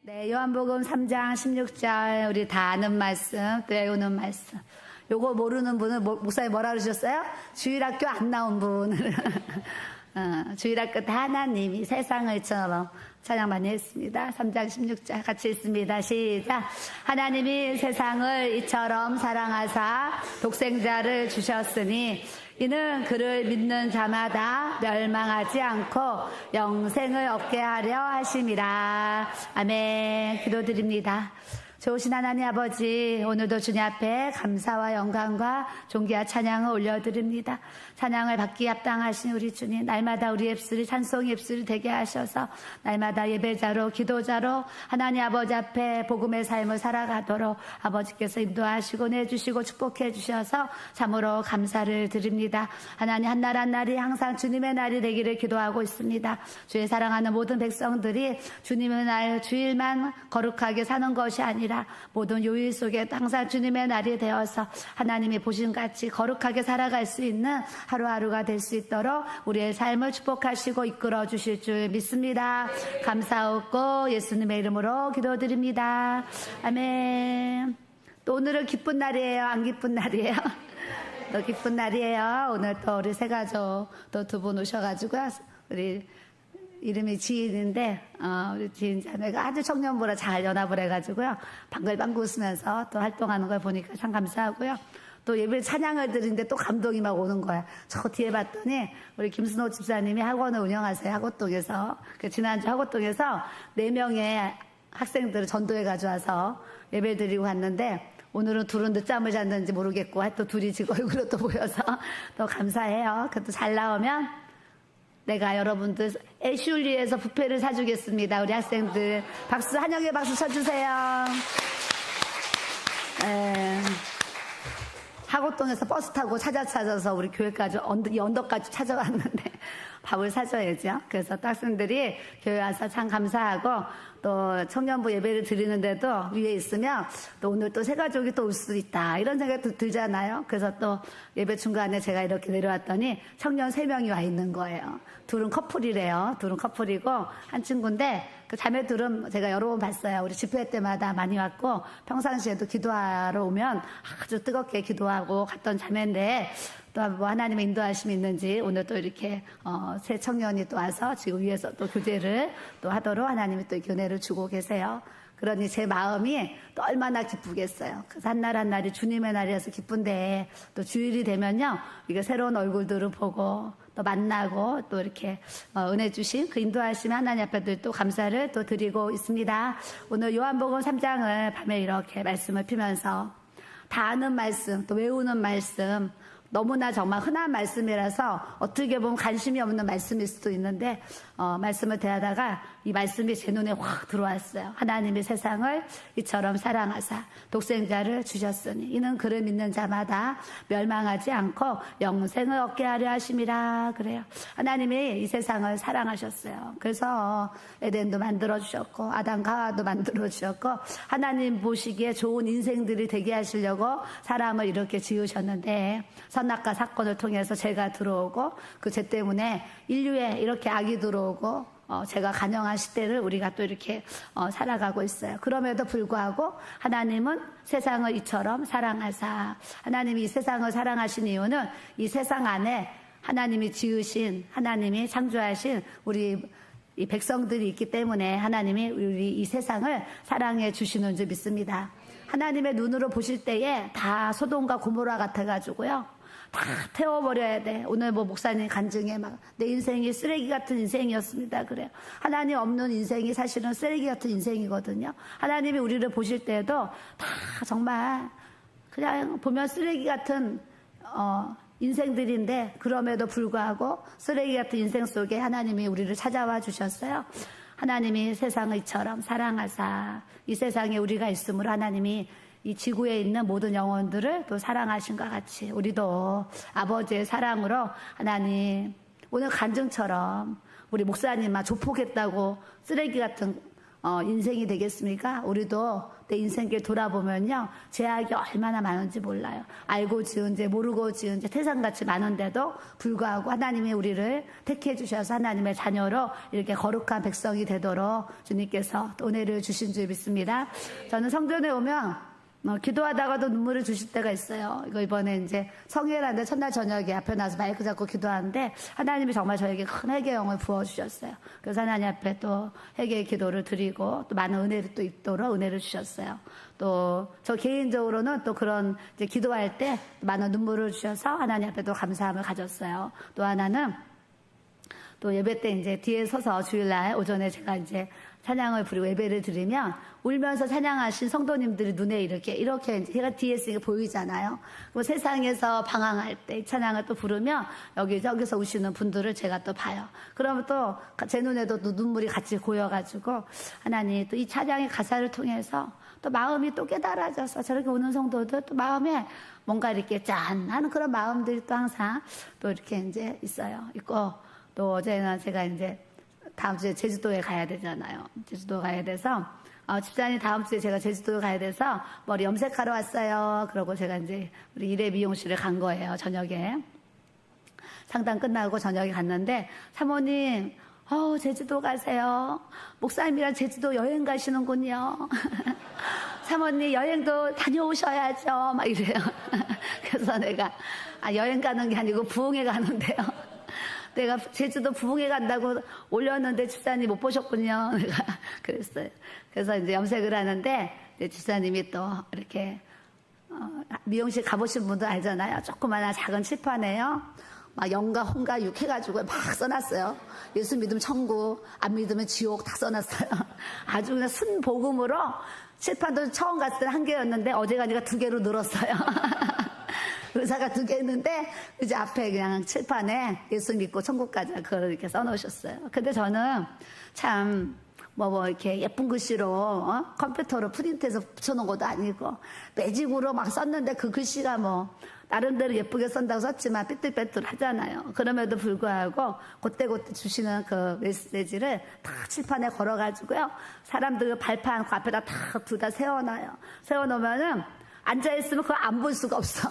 네, 요한복음 3장 16절 우리 다 아는 말씀, 또 외우는 말씀. 요거 모르는 분은 목사님 뭐라 그러셨어요? 주일학교 안 나온 분. 주일학교 때 하나님이 세상을처럼 찬양 많이 했습니다. 3장 16절 같이 읽습니다. 시작. 하나님이 세상을 이처럼 사랑하사 독생자를 주셨으니 이는 그를 믿는 자마다 멸망하지 않고 영생을 얻게 하려 하심이라. 아멘. 기도드립니다. 좋으신 하나님 아버지, 오늘도 주님 앞에 감사와 영광과 존귀와 찬양을 올려드립니다. 찬양을 받기 합당하신 우리 주님, 날마다 우리 입술이 찬송의 입술이 되게 하셔서 날마다 예배자로 기도자로 하나님 아버지 앞에 복음의 삶을 살아가도록 아버지께서 인도하시고 내주시고 축복해 주셔서 참으로 감사를 드립니다. 하나님 한 날 한 날이 항상 주님의 날이 되기를 기도하고 있습니다. 주의 사랑하는 모든 백성들이 주님의 날 주일만 거룩하게 사는 것이 아니라 모든 요일 속에 항상 주님의 날이 되어서 하나님이 보신같이 거룩하게 살아갈 수 있는 하루하루가 될 수 있도록 우리의 삶을 축복하시고 이끌어 주실 줄 믿습니다. 감사하고 예수님의 이름으로 기도드립니다. 아멘. 또 오늘은 기쁜 날이에요? 안 기쁜 날이에요? 또 기쁜 날이에요. 오늘 또 우리 세 가족 또 두 분 오셔가지고 우리 이름이 지인인데 우리 지인 자매가 아주 청년부라 잘 연합을 해가지고요 방글방글 웃으면서 또 활동하는 걸 보니까 참 감사하고요. 또 예배 찬양을 드리는데 또 감동이 막 오는 거야. 저 뒤에 봤더니 우리 김순호 집사님이 학원을 운영하세요. 하고동에서. 지난주 하고동에서 4명의 학생들을 전도해 가져와서 예배 드리고 갔는데 오늘은 둘은 늦잠을 잤는지 모르겠고 또 둘이 지금 얼굴로 또 보여서 또 감사해요. 그것도 잘 나오면 내가 여러분들 애슐리에서 뷔페를 사주겠습니다. 우리 학생들 박수, 한영의 박수 쳐주세요. 하고동에서 버스 타고 찾아서 우리 교회까지 이 언덕까지 찾아왔는데 밥을 사줘야죠. 그래서 또 학생들이 교회 와서 참 감사하고 또 청년부 예배를 드리는데도 위에 있으면 또 오늘 또 새 가족이 또 올 수 있다 이런 생각이 들잖아요. 그래서 또 예배 중간에 제가 이렇게 내려왔더니 청년 3명이 와 있는 거예요. 둘은 커플이래요. 둘은 커플이고 한 친구인데 그 자매들은 제가 여러 번 봤어요. 우리 집회 때마다 많이 왔고 평상시에도 기도하러 오면 아주 뜨겁게 기도하고 갔던 자매인데 또 뭐 하나님의 인도하심이 있는지 오늘 또 이렇게 새 청년이 또 와서 지금 위에서 또 교제를 또 하도록 하나님이 또 교회를 주고 계세요. 그러니 제 마음이 또 얼마나 기쁘겠어요. 그래서 한 날 한 날이 주님의 날이라서 기쁜데 또 주일이 되면요 이게 새로운 얼굴들을 보고 또 만나고 또 이렇게 은혜 주신 그 인도하심에 하나님 앞에 또 감사를 또 드리고 있습니다. 오늘 요한복음 3장을 밤에 이렇게 말씀을 피면서 다 아는 말씀 또 외우는 말씀 너무나 정말 흔한 말씀이라서 어떻게 보면 관심이 없는 말씀일 수도 있는데 말씀을 대하다가 이 말씀이 제 눈에 확 들어왔어요. 하나님이 세상을 이처럼 사랑하사 독생자를 주셨으니 이는 그를 믿는 자마다 멸망하지 않고 영생을 얻게 하려 하심이라. 그래요. 하나님이 이 세상을 사랑하셨어요. 그래서 에덴도 만들어주셨고 아담과 하와도 만들어주셨고 하나님 보시기에 좋은 인생들이 되게 하시려고 사람을 이렇게 지으셨는데 선악과 사건을 통해서 죄가 들어오고 그 죄 때문에 인류에 이렇게 악이 들어오고 제가 간영한 시대를 우리가 또 이렇게 살아가고 있어요. 그럼에도 불구하고 하나님은 세상을 이처럼 사랑하사 하나님이 이 세상을 사랑하신 이유는 이 세상 안에 하나님이 지으신 하나님이 창조하신 우리 이 백성들이 있기 때문에 하나님이 우리 이 세상을 사랑해 주시는 줄 믿습니다. 하나님의 눈으로 보실 때에 다 소돔과 고모라 같아가지고요. 다 태워버려야 돼. 오늘 뭐 목사님 간증에 막 내 인생이 쓰레기 같은 인생이었습니다. 그래요. 하나님 없는 인생이 사실은 쓰레기 같은 인생이거든요. 하나님이 우리를 보실 때에도 다 정말 그냥 보면 쓰레기 같은 인생들인데 그럼에도 불구하고 쓰레기 같은 인생 속에 하나님이 우리를 찾아와 주셨어요. 하나님이 세상을 이처럼 사랑하사 이 세상에 우리가 있으므로 하나님이 이 지구에 있는 모든 영혼들을 또 사랑하신 것 같이 우리도 아버지의 사랑으로 하나님 오늘 간증처럼 우리 목사님만 조폭했다고 쓰레기 같은 인생이 되겠습니까? 우리도 내 인생길 돌아보면요, 제약이 얼마나 많은지 몰라요. 알고 지은 죄, 모르고 지은 죄, 태산같이 많은데도 불구하고 하나님이 우리를 택해 주셔서 하나님의 자녀로 이렇게 거룩한 백성이 되도록 주님께서 은혜를 주신 줄 믿습니다. 저는 성전에 오면 기도하다가도 눈물을 주실 때가 있어요. 이거 이번에 이제 성회라는데 첫날 저녁에 앞에 나서 마이크 잡고 기도하는데 하나님이 정말 저에게 큰 회개의 영을 부어주셨어요. 그래서 하나님 앞에 또 회개의 기도를 드리고 또 많은 은혜를 또 입도록 은혜를 주셨어요. 또 저 개인적으로는 또 그런 이제 기도할 때 많은 눈물을 주셔서 하나님 앞에 또 감사함을 가졌어요. 또 하나는 또 예배 때 이제 뒤에 서서 주일날 오전에 제가 이제 찬양을 부리고 예배를 드리면 울면서 찬양하신 성도님들이 눈에 이렇게 제가 뒤에 있으니까 보이잖아요. 그 세상에서 방황할 때 이 찬양을 또 부르면 여기서 우시는 분들을 제가 또 봐요. 그러면 또 제 눈에도 또 눈물이 같이 고여가지고 하나님 또 이 찬양의 가사를 통해서 또 마음이 또 깨달아져서 저렇게 오는 성도들 또 마음에 뭔가 이렇게 짠 하는 그런 마음들이 또 항상 또 이렇게 이제 있고 또 어제는 제가 이제 다음 주에 제주도에 가야 되잖아요. 제주도 가야 돼서 집사님 다음 주에 제가 제주도에 가야 돼서 머리 염색하러 왔어요. 그러고 제가 이제 우리 일회 미용실에 간 거예요. 저녁에 상담 끝나고 저녁에 갔는데 사모님 제주도 가세요. 목사님이랑 제주도 여행 가시는군요. 사모님 여행도 다녀오셔야죠. 막 이래요. 그래서 내가 여행 가는 게 아니고 부흥회 가는데요. 내가 제주도 부흥회 간다고 올렸는데 집사님 못 보셨군요. 내가 그랬어요. 그래서 이제 염색을 하는데 집사님이 또 이렇게 미용실 가보신 분도 알잖아요. 조그마한 작은 칠판에요. 막 영가 홍가 육 해가지고 막 써놨어요. 예수 믿으면 천국, 안 믿으면 지옥 다 써놨어요. 아주 그냥 순복음으로 칠판도 처음 갔을 때 한 개였는데 어제 가니까 2개로 늘었어요. 의사가 2개 있는데 이제 앞에 그냥 칠판에 예수 믿고 천국 가자 그걸 이렇게 써놓으셨어요. 근데 저는 참 뭐 이렇게 예쁜 글씨로 컴퓨터로 프린트해서 붙여놓은 것도 아니고 매직으로 막 썼는데 그 글씨가 뭐 나름대로 예쁘게 쓴다고 썼지만 삐뚤빼뚤 하잖아요. 그럼에도 불구하고 그때그때 주시는 그 메시지를 다 칠판에 걸어가지고요. 사람들 발판 그 앞에다 다 둘 다 세워놔요. 세워놓으면은 앉아있으면 그거 안 볼 수가 없어.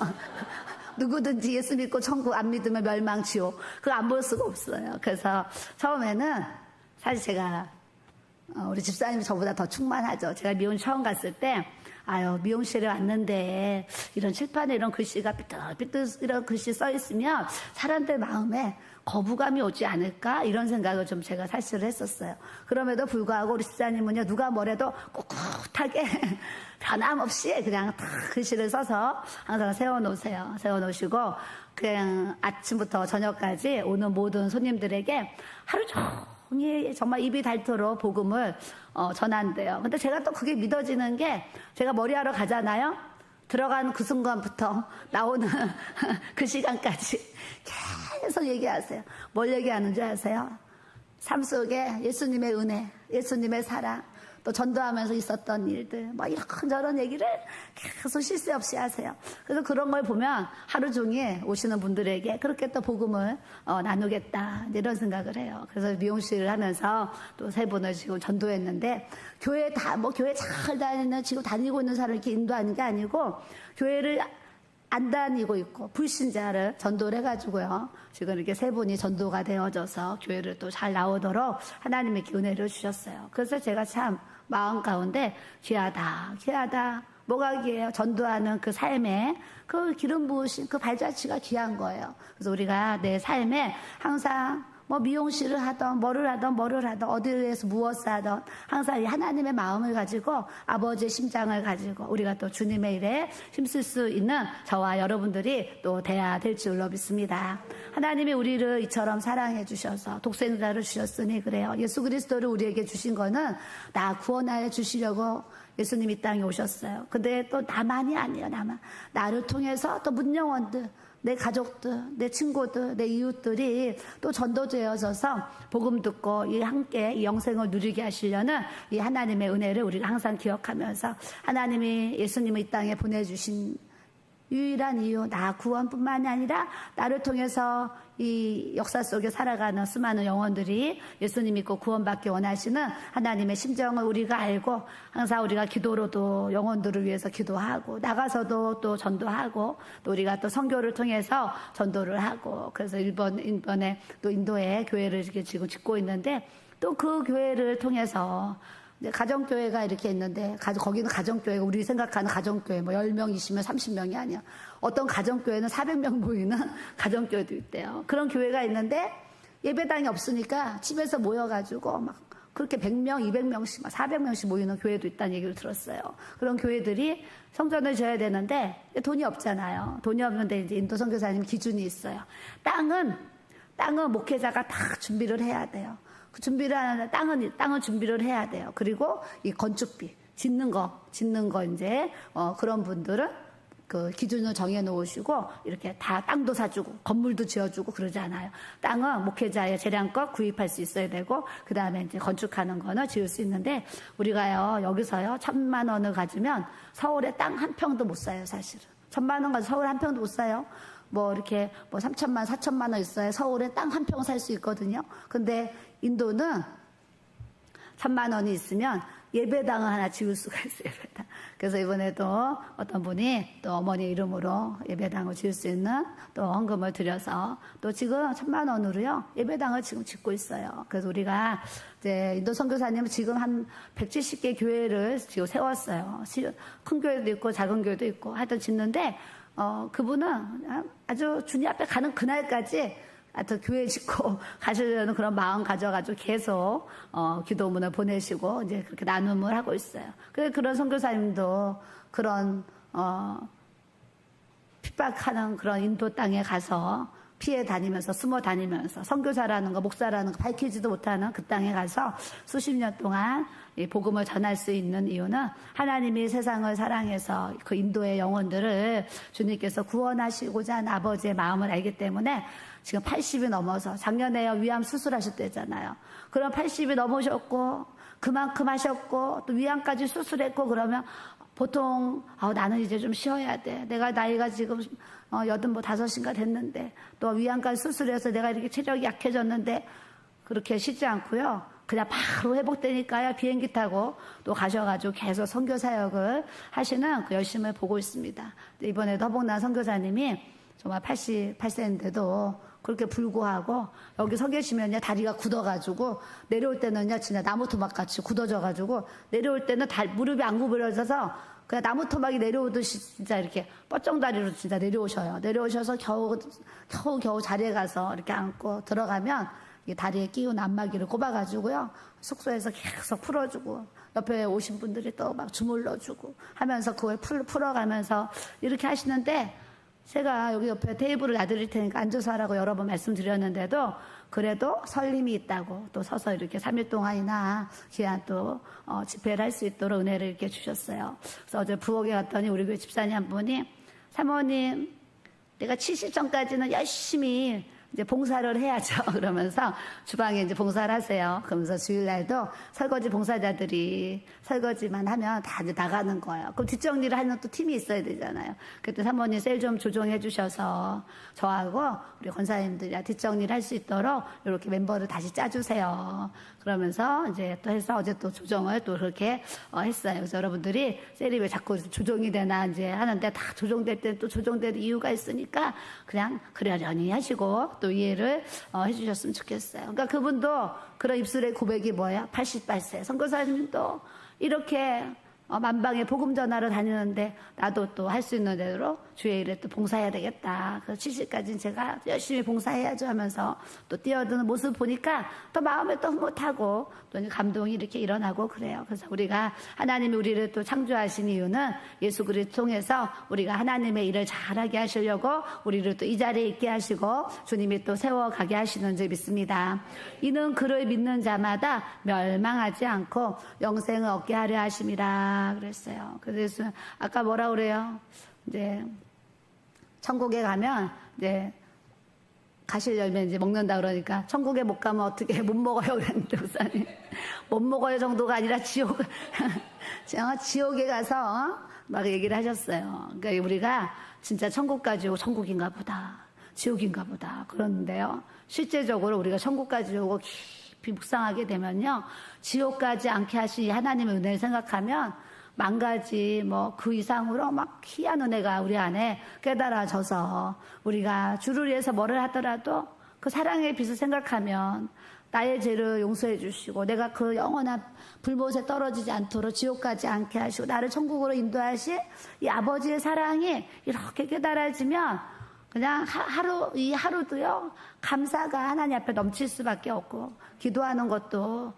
누구든지 예수 믿고 천국 안 믿으면 멸망 지옥 그거 안 볼 수가 없어요. 그래서 처음에는 사실 제가 우리 집사님이 저보다 더 충만하죠. 제가 미용실 처음 갔을 때 미용실에 왔는데 이런 칠판에 이런 글씨가 삐뚤삐뚤 이런 글씨 써 있으면 사람들 마음에 거부감이 오지 않을까 이런 생각을 좀 제가 사실을 했었어요. 그럼에도 불구하고 우리 집사님은요 누가 뭐래도 꿋꿋하게 변함없이 그냥 다 글씨를 써서 항상 세워놓으세요. 세워놓으시고 그냥 아침부터 저녁까지 오는 모든 손님들에게 하루 종일 정말 입이 닳도록 복음을 전한대요. 근데 제가 또 그게 믿어지는 게 제가 머리하러 가잖아요. 들어간 그 순간부터 나오는 그 시간까지 계속 얘기하세요. 뭘 얘기하는 줄 아세요? 삶 속에 예수님의 은혜, 예수님의 사랑, 또 전도하면서 있었던 일들, 뭐 이런저런 얘기를 계속 쉴 새 없이 하세요. 그래서 그런 걸 보면 하루 종일 오시는 분들에게 그렇게 또 복음을 나누겠다 이런 생각을 해요. 그래서 미용실을 하면서 또 3분을 지금 전도했는데 교회 교회 잘 다니는 지금 다니고 있는 사람을 이렇게 인도하는 게 아니고 교회를 안 다니고 있고 불신자를 전도를 해가지고요. 지금 이렇게 3분이 전도가 되어져서 교회를 또 잘 나오도록 하나님의 은혜를 주셨어요. 그래서 제가 참 마음 가운데 귀하다. 뭐가 귀해요? 전도하는 그 삶에 그 기름 부으신 그 발자취가 귀한 거예요. 그래서 우리가 내 삶에 항상 뭐 미용실을 하던 뭐를 하던 어디에서 무엇을 하던 항상 이 하나님의 마음을 가지고 아버지의 심장을 가지고 우리가 또 주님의 일에 힘쓸 수 있는 저와 여러분들이 또 돼야 될 줄로 믿습니다. 하나님이 우리를 이처럼 사랑해 주셔서 독생자를 주셨으니 그래요. 예수 그리스도를 우리에게 주신 거는 나 구원하여 주시려고 예수님이 이 땅에 오셨어요. 근데 또 나만이 아니에요. 나를 통해서 또 문영원들 내 가족들, 내 친구들, 내 이웃들이 또 전도되어져서 복음 듣고 함께 이 영생을 누리게 하시려는 이 하나님의 은혜를 우리가 항상 기억하면서 하나님이 예수님을 이 땅에 보내주신 유일한 이유, 나 구원뿐만이 아니라 나를 통해서 이 역사 속에 살아가는 수많은 영혼들이 예수님 믿고 구원받기 원하시는 하나님의 심정을 우리가 알고 항상 우리가 기도로도 영혼들을 위해서 기도하고 나가서도 또 전도하고 또 우리가 또 선교를 통해서 전도를 하고 그래서 이번에 또 인도에 교회를 이렇게 지금 짓고 있는데 또 그 교회를 통해서 이제 가정교회가 이렇게 있는데, 거기는 가정교회가 우리 생각하는 가정교회, 뭐 10명, 20명, 30명이 아니야. 어떤 가정교회는 400명 모이는 가정교회도 있대요. 그런 교회가 있는데, 예배당이 없으니까 집에서 모여가지고 막 그렇게 100명, 200명씩, 막 400명씩 모이는 교회도 있다는 얘기를 들었어요. 그런 교회들이 성전을 지어야 되는데, 돈이 없잖아요. 돈이 없는데 이제 인도 선교사님 기준이 있어요. 땅은 목회자가 다 준비를 해야 돼요. 그 준비를 하는데 땅은 준비를 해야 돼요. 그리고 이 건축비, 짓는 거 이제, 그런 분들은 그 기준을 정해 놓으시고, 이렇게 다 땅도 사주고, 건물도 지어주고 그러지 않아요. 땅은 목회자의 재량껏 구입할 수 있어야 되고, 그 다음에 이제 건축하는 거는 지을 수 있는데, 우리가요, 여기서요, 1,000만 원을 가지면 서울에 땅 한 평도 못 사요, 사실은. 1,000만 원 가지고 서울 한 평도 못 사요. 뭐 이렇게 뭐 3,000만, 4,000만 원 있어야 서울에 땅 한 평 살 수 있거든요. 근데 인도는 1,000만 원이 있으면 예배당을 하나 지을 수가 있어요, 예배당. 그래서 이번에도 어떤 분이 또 어머니 이름으로 예배당을 지을 수 있는 또 헌금을 드려서 또 지금 1,000만 원으로요, 예배당을 지금 짓고 있어요. 그래서 우리가 이제 인도 선교사님은 지금 한 170개 교회를 지금 세웠어요. 큰 교회도 있고 작은 교회도 있고 하여튼 짓는데, 그분은 아주 주님 앞에 가는 그날까지 하여튼 교회 짓고 가시려는 그런 마음 가져가지고 계속, 기도문을 보내시고 이제 그렇게 나눔을 하고 있어요. 그래서 그런 선교사님도 그런, 핍박하는 그런 인도 땅에 가서 피해 다니면서 숨어 다니면서 선교사라는 거, 목사라는 거 밝히지도 못하는 그 땅에 가서 수십 년 동안 이 복음을 전할 수 있는 이유는 하나님이 세상을 사랑해서 그 인도의 영혼들을 주님께서 구원하시고자 하는 아버지의 마음을 알기 때문에 지금 80이 넘어서 작년에 위암 수술하셨대잖아요. 그럼 80이 넘으셨고 그만큼 하셨고 또 위암까지 수술했고 그러면 보통 나는 이제 좀 쉬어야 돼. 내가 나이가 지금 85인가 됐는데 또 위암까지 수술해서 내가 이렇게 체력이 약해졌는데 그렇게 쉬지 않고요. 그냥 바로 회복되니까요. 비행기 타고 또 가셔가지고 계속 선교 사역을 하시는 그 열심을 보고 있습니다. 이번에도 허복난 선교사님이 정말 88세인데도 그렇게 불구하고 여기 서 계시면요 다리가 굳어가지고 내려올 때는요 진짜 나무 토막같이 굳어져가지고 내려올 때는 무릎이 안 구부러져서 그냥 나무 토막이 내려오듯이 진짜 이렇게 뻗정다리로 진짜 내려오셔요. 내려오셔서 겨우 자리에 가서 이렇게 앉고 들어가면 이 다리에 끼운 안마기를 꼽아가지고요 숙소에서 계속 풀어주고 옆에 오신 분들이 또 막 주물러주고 하면서 그걸 풀어가면서 이렇게 하시는데 제가 여기 옆에 테이블을 놔드릴 테니까 앉아서 하라고 여러 번 말씀드렸는데도 그래도 설림이 있다고 또 서서 이렇게 3일 동안이나 귀한 또 집회를 할 수 있도록 은혜를 이렇게 주셨어요. 그래서 어제 부엌에 갔더니 우리 교회 집사님 한 분이 사모님 내가 70전까지는 열심히 이제 봉사를 해야죠. 그러면서 주방에 이제 봉사를 하세요. 그러면서 주일날도 설거지 봉사자들이 설거지만 하면 다 이제 나가는 거예요. 그럼 뒷정리를 하는 또 팀이 있어야 되잖아요. 그때 사모님 셀 좀 조정해 주셔서 저하고 우리 권사님들이 뒷정리를 할 수 있도록 이렇게 멤버를 다시 짜주세요. 그러면서 이제 또 해서 어제 또 조정을 또 그렇게 했어요. 그래서 여러분들이 셀이 왜 자꾸 조정이 되나 이제 하는데 다 조정될 때 또 조정될 이유가 있으니까 그냥 그러려니 하시고 또 이해를 해주셨으면 좋겠어요. 그러니까 그분도 그런 입술의 고백이 뭐예요? 88세. 선교사님도 이렇게 만방에 복음 전하러 다니는데 나도 또 할 수 있는 대로 주의 일에 또 봉사해야 되겠다. 그래서 70까지는 제가 열심히 봉사해야죠 하면서 또 뛰어드는 모습 보니까 또 마음에 또 흐뭇하고 또 감동이 이렇게 일어나고 그래요. 그래서 우리가 하나님이 우리를 또 창조하신 이유는 예수 그리스도 통해서 우리가 하나님의 일을 잘하게 하시려고 우리를 또 이 자리에 있게 하시고 주님이 또 세워가게 하시는 줄 믿습니다. 이는 그를 믿는 자마다 멸망하지 않고 영생을 얻게 하려 하심이라 그랬어요. 그래서 아까 뭐라 그래요? 이제 천국에 가면 이제 가실 열매 이제 먹는다 그러니까 천국에 못 가면 어떻게 못 먹어요 그랬는데 목사님 못 먹어요 정도가 아니라 지옥에 가서 막 얘기를 하셨어요. 그러니까 우리가 진짜 천국까지 오고 천국인가 보다, 지옥인가 보다 그러는데요. 실제적으로 우리가 천국까지 오고 깊이 묵상하게 되면요, 지옥 가지 않게 하신 이 하나님의 은혜를 생각하면 만 가지 뭐 그 이상으로 막 희한 은혜가 우리 안에 깨달아져서 우리가 주를 위해서 뭐를 하더라도 그 사랑의 빛을 생각하면 나의 죄를 용서해 주시고 내가 그 영원한 불못에 떨어지지 않도록 지옥 가지 않게 하시고 나를 천국으로 인도하실 이 아버지의 사랑이 이렇게 깨달아지면 그냥 이 하루도요, 감사가 하나님 앞에 넘칠 수밖에 없고, 기도하는 것도,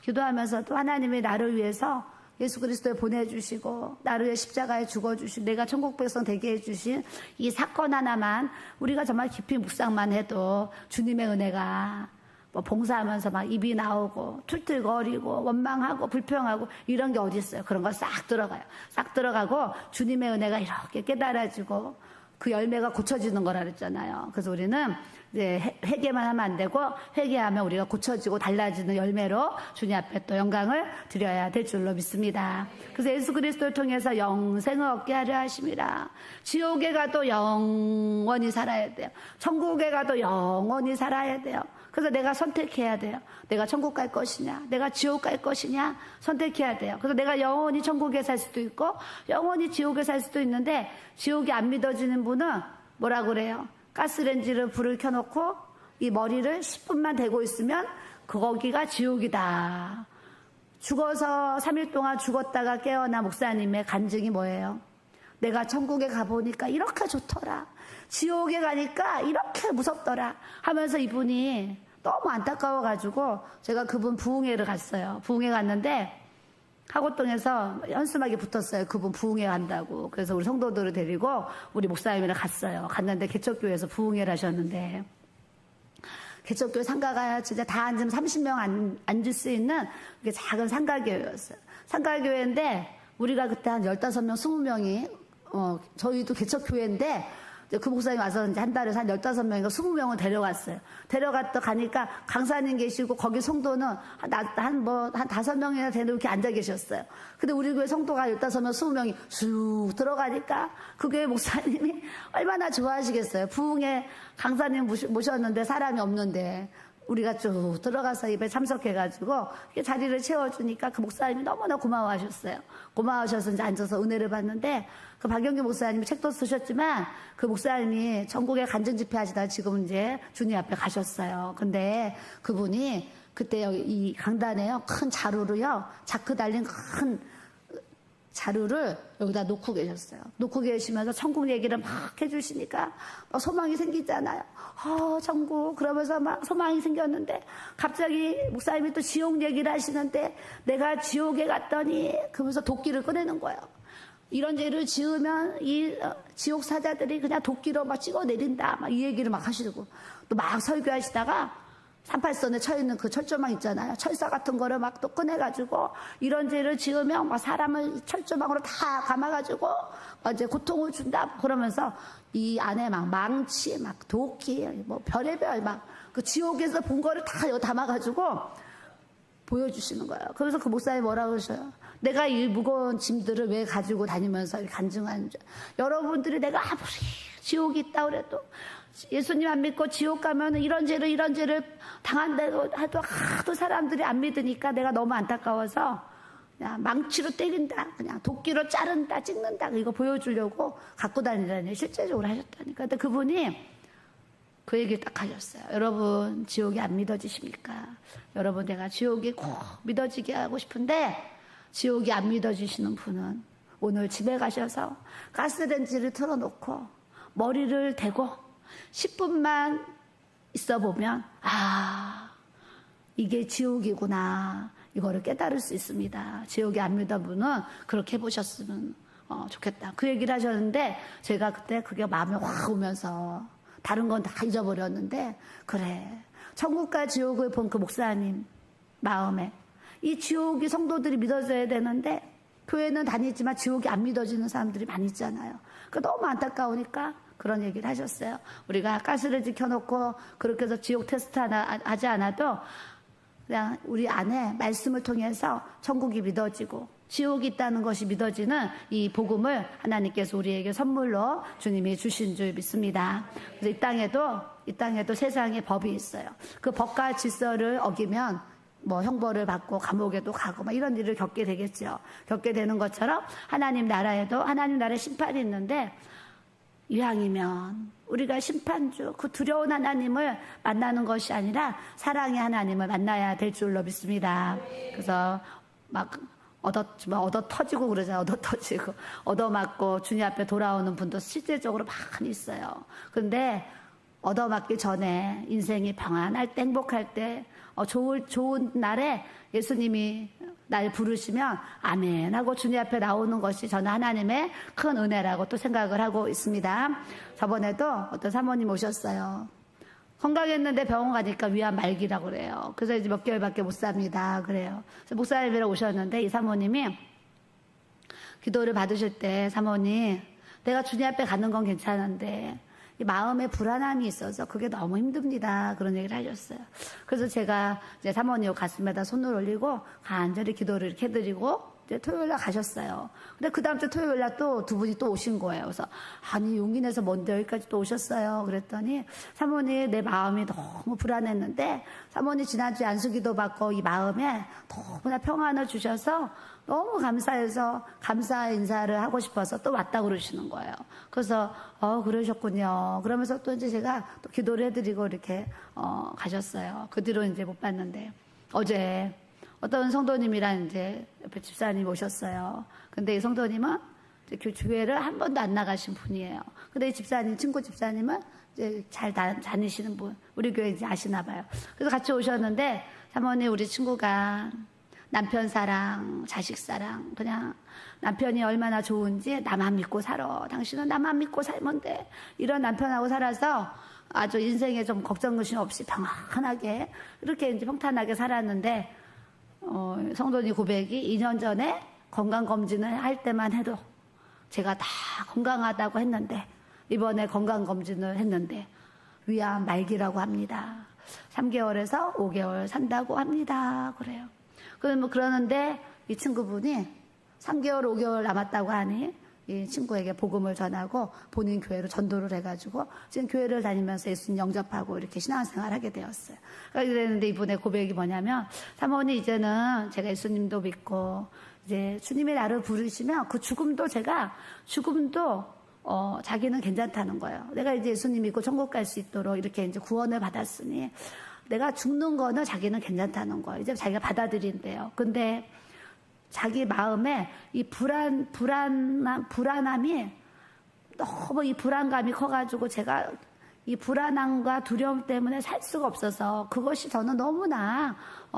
기도하면서도 하나님이 나를 위해서 예수 그리스도를 보내주시고, 나를 위해 십자가에 죽어주시고, 내가 천국 백성 되게 해주신 이 사건 하나만, 우리가 정말 깊이 묵상만 해도 주님의 은혜가 뭐 봉사하면서 막 입이 나오고, 툴툴거리고, 원망하고, 불평하고, 이런 게 어디 있어요. 그런 거 싹 들어가요. 싹 들어가고, 주님의 은혜가 이렇게 깨달아지고, 그 열매가 고쳐지는 거라 그랬잖아요. 그래서 우리는 이제 회개만 하면 안 되고 회개하면 우리가 고쳐지고 달라지는 열매로 주님 앞에 또 영광을 드려야 될 줄로 믿습니다. 그래서 예수 그리스도를 통해서 영생을 얻게 하려 하심이라. 지옥에 가도 영원히 살아야 돼요. 천국에 가도 영원히 살아야 돼요. 그래서 내가 선택해야 돼요. 내가 천국 갈 것이냐, 내가 지옥 갈 것이냐 선택해야 돼요. 그래서 내가 영원히 천국에 살 수도 있고 영원히 지옥에 살 수도 있는데, 지옥이 안 믿어지는 분은 뭐라 그래요? 가스레인지를 불을 켜놓고 이 머리를 10분만 대고 있으면 거기가 지옥이다. 죽어서 3일 동안 죽었다가 깨어나 목사님의 간증이 뭐예요? 내가 천국에 가보니까 이렇게 좋더라, 지옥에 가니까 이렇게 무섭더라 하면서 이분이 너무 안타까워가지고 제가 그분 부흥회를 갔어요. 부흥회 갔는데 하고동에서 현수막이 붙었어요. 그분 부흥회 간다고. 그래서 우리 성도들을 데리고 우리 목사님이랑 갔어요. 갔는데 개척교회에서 부흥회를 하셨는데, 개척교회 상가가 진짜 다 앉으면 30명 앉을 수 있는 작은 상가교회였어요. 상가교회인데 우리가 그때 한 15명, 20명이 저희도 개척교회인데 그 목사님 와서 이제 한 달에 한 15명인가 20명을 데려갔어요. 가니까 강사님 계시고 거기 성도는 한 5명이나 되는 이렇게 앉아 계셨어요. 근데 우리 교회 성도가 15명, 20명이 쑥 들어가니까 그 교회 목사님이 얼마나 좋아하시겠어요. 부흥회 강사님 모셨는데 사람이 없는데 우리가 쭉 들어가서 입에 참석해가지고 자리를 채워주니까 그 목사님이 너무나 고마워하셨어요. 고마워하셔서 이제 앉아서 은혜를 받는데, 그 박영규 목사님이 책도 쓰셨지만 그 목사님이 전국에 간증 집회 하시다가 지금 이제 주님 앞에 가셨어요. 근데 그분이 그때 이 강단에요, 큰 자루로요, 자크 달린 큰 자루를 여기다 놓고 계셨어요. 놓고 계시면서 천국 얘기를 막 해주시니까 막 소망이 생기잖아요. 천국 그러면서 막 소망이 생겼는데, 갑자기 목사님이 또 지옥 얘기를 하시는데, 내가 지옥에 갔더니 그러면서 도끼를 꺼내는 거예요. 이런 죄를 지으면 이 지옥 사자들이 그냥 도끼로 막 찍어 내린다, 막 이 얘기를 막 하시고, 또 막 설교하시다가 38선에 쳐있는 그 철조망 있잖아요. 철사 같은 거를 막 또 꺼내가지고, 이런 죄를 지으면 막 사람을 철조망으로 다 감아가지고 이제 고통을 준다 그러면서 이 안에 막 망치, 막 도끼, 뭐 별의별 막 그 지옥에서 본 거를 다 담아가지고 보여주시는 거예요. 그래서 그 목사님이 뭐라고 그러셔요? 내가 이 무거운 짐들을 왜 가지고 다니면서 간증하는 줄. 여러분들이 내가 아무리 지옥이 있다 그래도, 예수님 안 믿고 지옥 가면 이런 죄를 당한다고 해도 하도 사람들이 안 믿으니까 내가 너무 안타까워서 그냥 망치로 때린다, 그냥 도끼로 자른다, 찍는다, 이거 보여주려고 갖고 다니라니 실제적으로 하셨다니까. 근데 그분이 그 얘기를 딱 하셨어요. 여러분, 지옥이 안 믿어지십니까? 여러분, 내가 지옥이 꼭 믿어지게 하고 싶은데 지옥이 안 믿어지시는 분은 오늘 집에 가셔서 가스레인지를 틀어놓고 머리를 대고 10분만 있어 보면, 이게 지옥이구나, 이거를 깨달을 수 있습니다. 지옥이 안 믿은 분은 그렇게 해보셨으면 좋겠다, 그 얘기를 하셨는데, 제가 그때 그게 마음에 확 오면서 다른 건 다 잊어버렸는데, 그래, 천국과 지옥을 본 그 목사님 마음에 이 지옥이 성도들이 믿어져야 되는데, 교회는 다니지만 지옥이 안 믿어지는 사람들이 많이 있잖아요. 너무 안타까우니까 그런 얘기를 하셨어요. 우리가 가스레인지 켜놓고 그렇게 해서 지옥 테스트 하지 않아도 그냥 우리 안에 말씀을 통해서 천국이 믿어지고 지옥이 있다는 것이 믿어지는 이 복음을 하나님께서 우리에게 선물로 주님이 주신 줄 믿습니다. 그래서 이 땅에도 세상의 법이 있어요. 그 법과 질서를 어기면 뭐 형벌을 받고 감옥에도 가고 막 이런 일을 겪게 되겠죠. 겪게 되는 것처럼 하나님 나라에도 하나님 나라의 심판이 있는데, 이왕이면 우리가 심판주 그 두려운 하나님을 만나는 것이 아니라 사랑의 하나님을 만나야 될 줄로 믿습니다. 그래서 막 얻어 터지고 그러잖아요. 얻어 터지고 얻어 맞고 주님 앞에 돌아오는 분도 실제적으로 많이 있어요. 그런데 얻어 맞기 전에 인생이 평안할 때, 행복할 때, 좋은 날에 예수님이 날 부르시면 아멘 하고 주님 앞에 나오는 것이 저는 하나님의 큰 은혜라고 또 생각을 하고 있습니다. 저번에도 어떤 사모님 오셨어요. 건강했는데 병원 가니까 위암 말기라고 그래요. 그래서 이제 몇 개월밖에 못 삽니다. 그래요. 그래서 목사님이랑 오셨는데 이 사모님이 기도를 받으실 때, 사모님, 내가 주님 앞에 가는 건 괜찮은데 이 마음에 불안함이 있어서 그게 너무 힘듭니다. 그런 얘기를 하셨어요. 그래서 제가 이제 사모님 가슴에다 손을 올리고 간절히 기도를 이렇게 해드리고 이제 토요일날 가셨어요. 근데 그 다음 주 토요일날 또 두 분이 또 오신 거예요. 그래서 아니 용기 내서 먼데 여기까지 또 오셨어요. 그랬더니 사모님, 내 마음이 너무 불안했는데 사모님 지난주에 안수기도 받고 이 마음에 너무나 평안을 주셔서 너무 감사해서 감사 인사를 하고 싶어서 또 왔다고 그러시는 거예요. 그래서 그러셨군요. 그러면서 또 이제 제가 또 기도를 해드리고 이렇게 가셨어요. 그 뒤로 이제 못 봤는데, 어제 어떤 성도님이랑 이제 옆에 집사님이 오셨어요. 근데 이 성도님은 이제 교회를 한 번도 안 나가신 분이에요. 근데 이 집사님, 친구 집사님은 이제 잘 다니시는 분, 우리 교회 이제 아시나 봐요. 그래서 같이 오셨는데, 사모님, 우리 친구가 남편 사랑, 자식 사랑, 그냥 남편이 얼마나 좋은지 나만 믿고 살아. 당신은 나만 믿고 살면 돼. 이런 남편하고 살아서 아주 인생에 좀 걱정 근심 없이 평안하게 이렇게 이제 평탄하게 살았는데, 성도님 고백이 2년 전에 건강검진을 할 때만 해도 제가 다 건강하다고 했는데, 이번에 건강검진을 했는데 위암 말기라고 합니다. 3개월에서 5개월 산다고 합니다. 그래요. 그러는데 이 친구분이 3개월, 5개월 남았다고 하니 이 친구에게 복음을 전하고 본인 교회로 전도를 해가지고 지금 교회를 다니면서 예수님 영접하고 이렇게 신앙생활을 하게 되었어요. 그랬는데 이분의 고백이 뭐냐면, 사모님, 이제는 제가 예수님도 믿고 이제 주님이 나를 부르시면 그 죽음도 자기는 괜찮다는 거예요. 내가 이제 예수님 믿고 천국 갈 수 있도록 이렇게 이제 구원을 받았으니 내가 죽는 거는 자기는 괜찮다는 거예요. 이제 자기가 받아들인대요. 근데 자기 마음에 이 불안함이 너무 이 불안감이 커가지고 제가 이 불안함과 두려움 때문에 살 수가 없어서 그것이 저는 너무나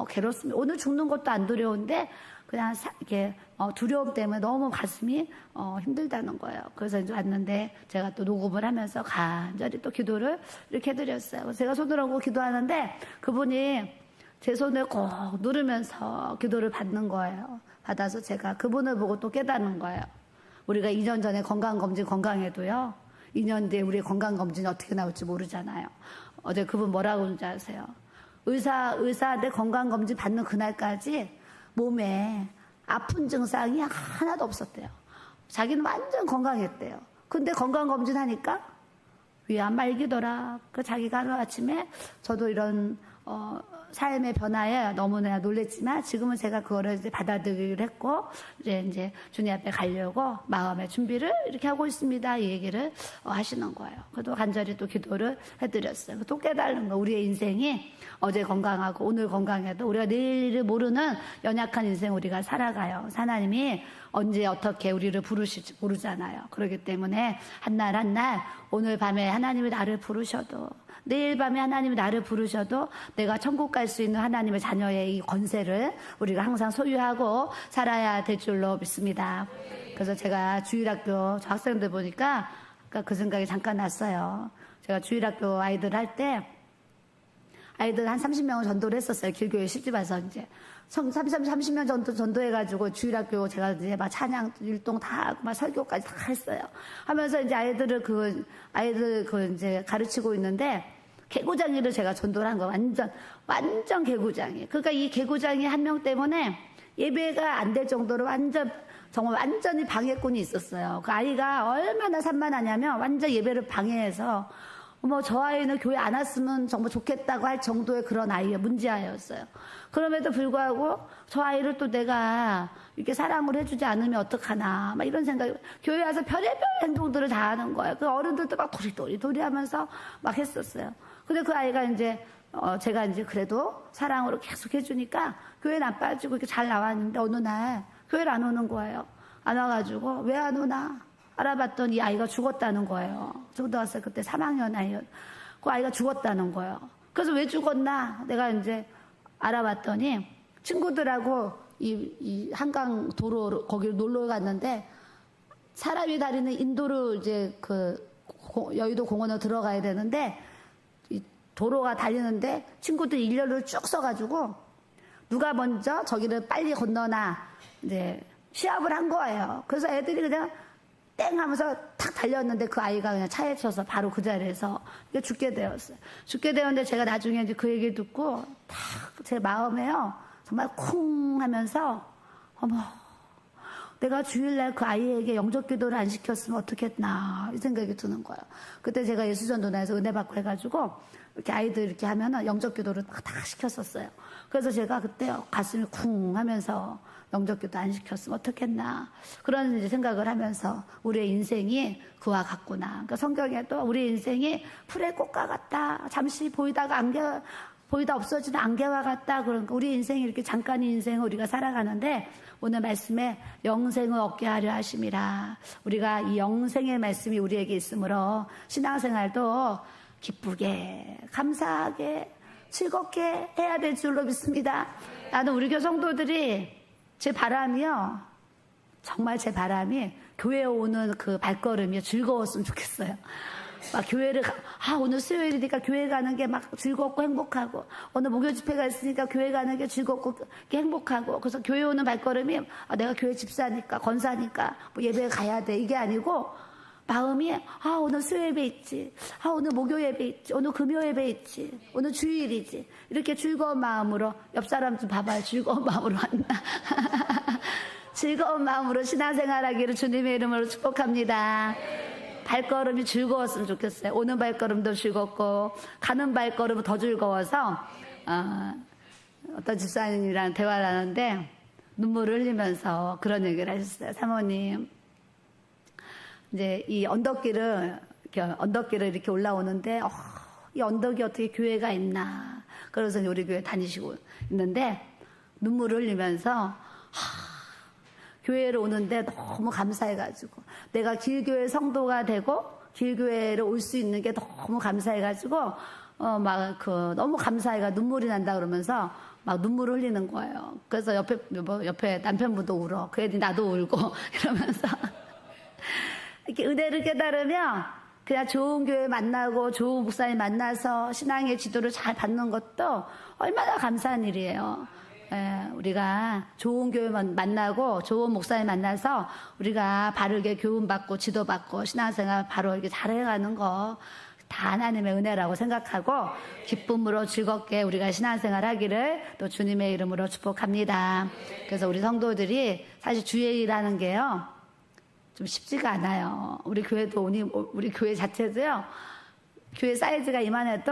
괴롭습니다. 오늘 죽는 것도 안 두려운데 그냥 이렇게 두려움 때문에 너무 가슴이 힘들다는 거예요. 그래서 이제 왔는데 제가 또 녹음을 하면서 간절히 또 기도를 이렇게 해드렸어요. 제가 손을 얹고 기도하는데 그분이 제 손을 꼭 누르면서 기도를 받는 거예요. 받아서 제가 그분을 보고 또 깨닫는 거예요. 우리가 2년 전에 건강검진 건강해도요, 2년 뒤에 우리의 건강검진이 어떻게 나올지 모르잖아요. 어제 그분 뭐라고 하는지 아세요? 의사한테 건강검진 받는 그날까지 몸에 아픈 증상이 하나도 없었대요. 자기는 완전 건강했대요. 근데 건강검진 하니까 위암 말기더라. 그 자기가 하루아침에 저도 이런 삶의 변화에 너무나 놀랬지만 지금은 제가 그거를 이제 받아들이기로 했고 이제 주님 앞에 가려고 마음의 준비를 이렇게 하고 있습니다. 이 얘기를 하시는 거예요. 그래도 간절히 또 기도를 해드렸어요. 또 깨달은 거, 우리의 인생이 어제 건강하고 오늘 건강해도 우리가 내일을 모르는 연약한 인생 우리가 살아가요. 하나님이 언제 어떻게 우리를 부르실지 모르잖아요. 그렇기 때문에 한날 한날 오늘 밤에 하나님이 나를 부르셔도 내일 밤에 하나님이 나를 부르셔도 내가 천국 갈 수 있는 하나님의 자녀의 이 권세를 우리가 항상 소유하고 살아야 될 줄로 믿습니다. 그래서 제가 주일학교 저 학생들 보니까 그 생각이 잠깐 났어요. 제가 주일학교 아이들 할 때 아이들 한 30명을 전도를 했었어요. 길교회 시집 와서 이제 30명 정도 전도해가지고 주일학교 제가 이제 막 찬양 율동 다 하고 막 설교까지 다 했어요. 하면서 이제 아이들 이제 가르치고 있는데 개구장이를 제가 전도를 한 거 완전 개구장이. 그러니까 이 개구장이 한 명 때문에 예배가 안 될 정도로 정말 완전히 방해꾼이 있었어요. 그 아이가 얼마나 산만하냐면 완전 예배를 방해해서 저 아이는 교회 안 왔으면 정말 좋겠다고 할 정도의 그런 아이가 문제아이였어요. 그럼에도 불구하고 저 아이를 또 내가 이렇게 사랑을 해주지 않으면 어떡하나 막 이런 생각이, 교회 와서 별의별 행동들을 다 하는 거예요. 그 어른들도 막 도리도리 하면서 막 했었어요. 근데 그 아이가 이제 제가 이제 그래도 사랑으로 계속 해주니까 교회는 안 빠지고 이렇게 잘 나왔는데 어느 날 교회를 안 오는 거예요. 안 와가지고 왜 안 오나 알아봤더니 이 아이가 죽었다는 거예요. 초등학생 그때 3학년 아이였. 그 아이가 죽었다는 거예요. 그래서 왜 죽었나 내가 이제 알아봤더니 친구들하고 이 한강 도로 거기를 놀러 갔는데 사람이 다니는 인도로 이제 그 여의도 공원으로 들어가야 되는데 이 도로가 달리는데 친구들이 일렬로 쭉 서가지고 누가 먼저 저기를 빨리 건너나 이제 시합을 한 거예요. 그래서 애들이 그냥 땡 하면서 탁 달렸는데 그 아이가 그냥 차에 쳐서 바로 그 자리에서 죽게 되었어요. 죽게 되었는데 제가 나중에 이제 그 얘기를 듣고 탁 제 마음에요. 정말 쿵 하면서 어머 내가 주일날 그 아이에게 영접 기도를 안 시켰으면 어떻겠나 이 생각이 드는 거예요. 그때 제가 예수전도단에서 은혜 받고 해가지고 이렇게 아이들 이렇게 하면은 영접 기도를 다 시켰었어요. 그래서 제가 그때 가슴이 쿵 하면서 영접 기도 안 시켰으면 어떻겠나 그런 이제 생각을 하면서 우리의 인생이 그와 같구나. 그러니까 성경에도 우리 인생이 풀의 꽃과 같다. 잠시 보이다가 보이다 없어지는 안개와 같다. 그러니까 우리 인생이 이렇게 잠깐의 인생을 우리가 살아가는데 오늘 말씀에 영생을 얻게 하려 하심이라. 우리가 이 영생의 말씀이 우리에게 있으므로 신앙생활도 기쁘게 감사하게 즐겁게 해야 될 줄로 믿습니다. 나는 우리 교회 성도들이 제 바람이요. 정말 제 바람이 교회에 오는 그 발걸음이 즐거웠으면 좋겠어요. 막 교회를 오늘 수요일이니까 교회 가는 게 막 즐겁고 행복하고 오늘 목요 집회가 있으니까 교회 가는 게 즐겁고 행복하고 그래서 교회 오는 발걸음이 내가 교회 집사니까 권사니까 뭐 예배 가야 돼 이게 아니고 마음이 오늘 수요 예배 있지 오늘 목요 예배 있지 오늘 금요 예배 있지 오늘 주일이지 이렇게 즐거운 마음으로 옆 사람 좀 봐봐요. 즐거운 마음으로 왔나 즐거운 마음으로 신앙생활하기를 주님의 이름으로 축복합니다. 발걸음이 즐거웠으면 좋겠어요. 오는 발걸음도 즐겁고 가는 발걸음은 더 즐거워서 어떤 집사님이랑 대화를 하는데 눈물을 흘리면서 그런 얘기를 하셨어요. 사모님 이제 이 언덕길을 이렇게 올라오는데 이 언덕이 어떻게 교회가 있나 그래서 우리 교회 다니시고 있는데 눈물을 흘리면서 교회를 오는데 너무 감사해가지고 내가 길교회 성도가 되고 길교회를 올 수 있는 게 너무 감사해가지고 너무 감사해가 눈물이 난다 그러면서 막 눈물을 흘리는 거예요. 그래서 옆에 남편분도 울어. 그 애들이 나도 울고 이러면서 이렇게 은혜를 깨달으면 그냥 좋은 교회 만나고 좋은 목사님 만나서 신앙의 지도를 잘 받는 것도 얼마나 감사한 일이에요. 우리가 좋은 교회 만나고 좋은 목사님 만나서 우리가 바르게 교훈받고 지도받고 신앙생활 바로 이렇게 잘해가는 거 다 하나님의 은혜라고 생각하고 기쁨으로 즐겁게 우리가 신앙생활 하기를 또 주님의 이름으로 축복합니다. 그래서 우리 성도들이 사실 주의 일하는 게요 좀 쉽지가 않아요. 우리 교회도 우리 교회 자체도요 교회 사이즈가 이만해도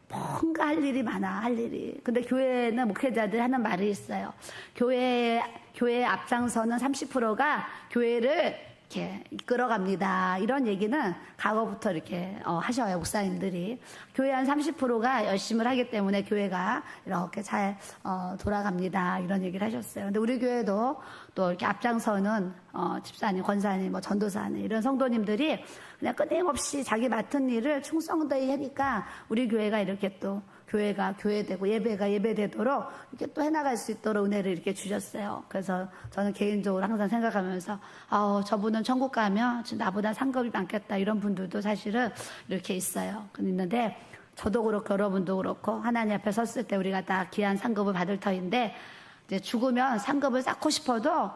뭔가 할 일이 많아, 할 일이. 근데 교회는 목회자들이 하는 말이 있어요. 교회의 앞장서는 30%가 교회를 이렇게 이끌어갑니다. 이런 얘기는 과거부터 이렇게 하셔요, 목사님들이. 교회 한 30%가 열심을 하기 때문에 교회가 이렇게 잘 돌아갑니다. 이런 얘기를 하셨어요. 근데 우리 교회도 또 이렇게 앞장서는 집사님, 권사님, 뭐 전도사님 이런 성도님들이 그냥 끊임없이 자기 맡은 일을 충성되이 하니까 우리 교회가 이렇게 또 교회가 교회되고 예배가 예배되도록 이렇게 또 해나갈 수 있도록 은혜를 이렇게 주셨어요. 그래서 저는 개인적으로 항상 생각하면서 저분은 천국 가면 나보다 상급이 많겠다 이런 분들도 사실은 이렇게 있어요. 있는데 저도 그렇고 여러분도 그렇고 하나님 앞에 섰을 때 우리가 다 귀한 상급을 받을 터인데 이제 죽으면 상급을 쌓고 싶어도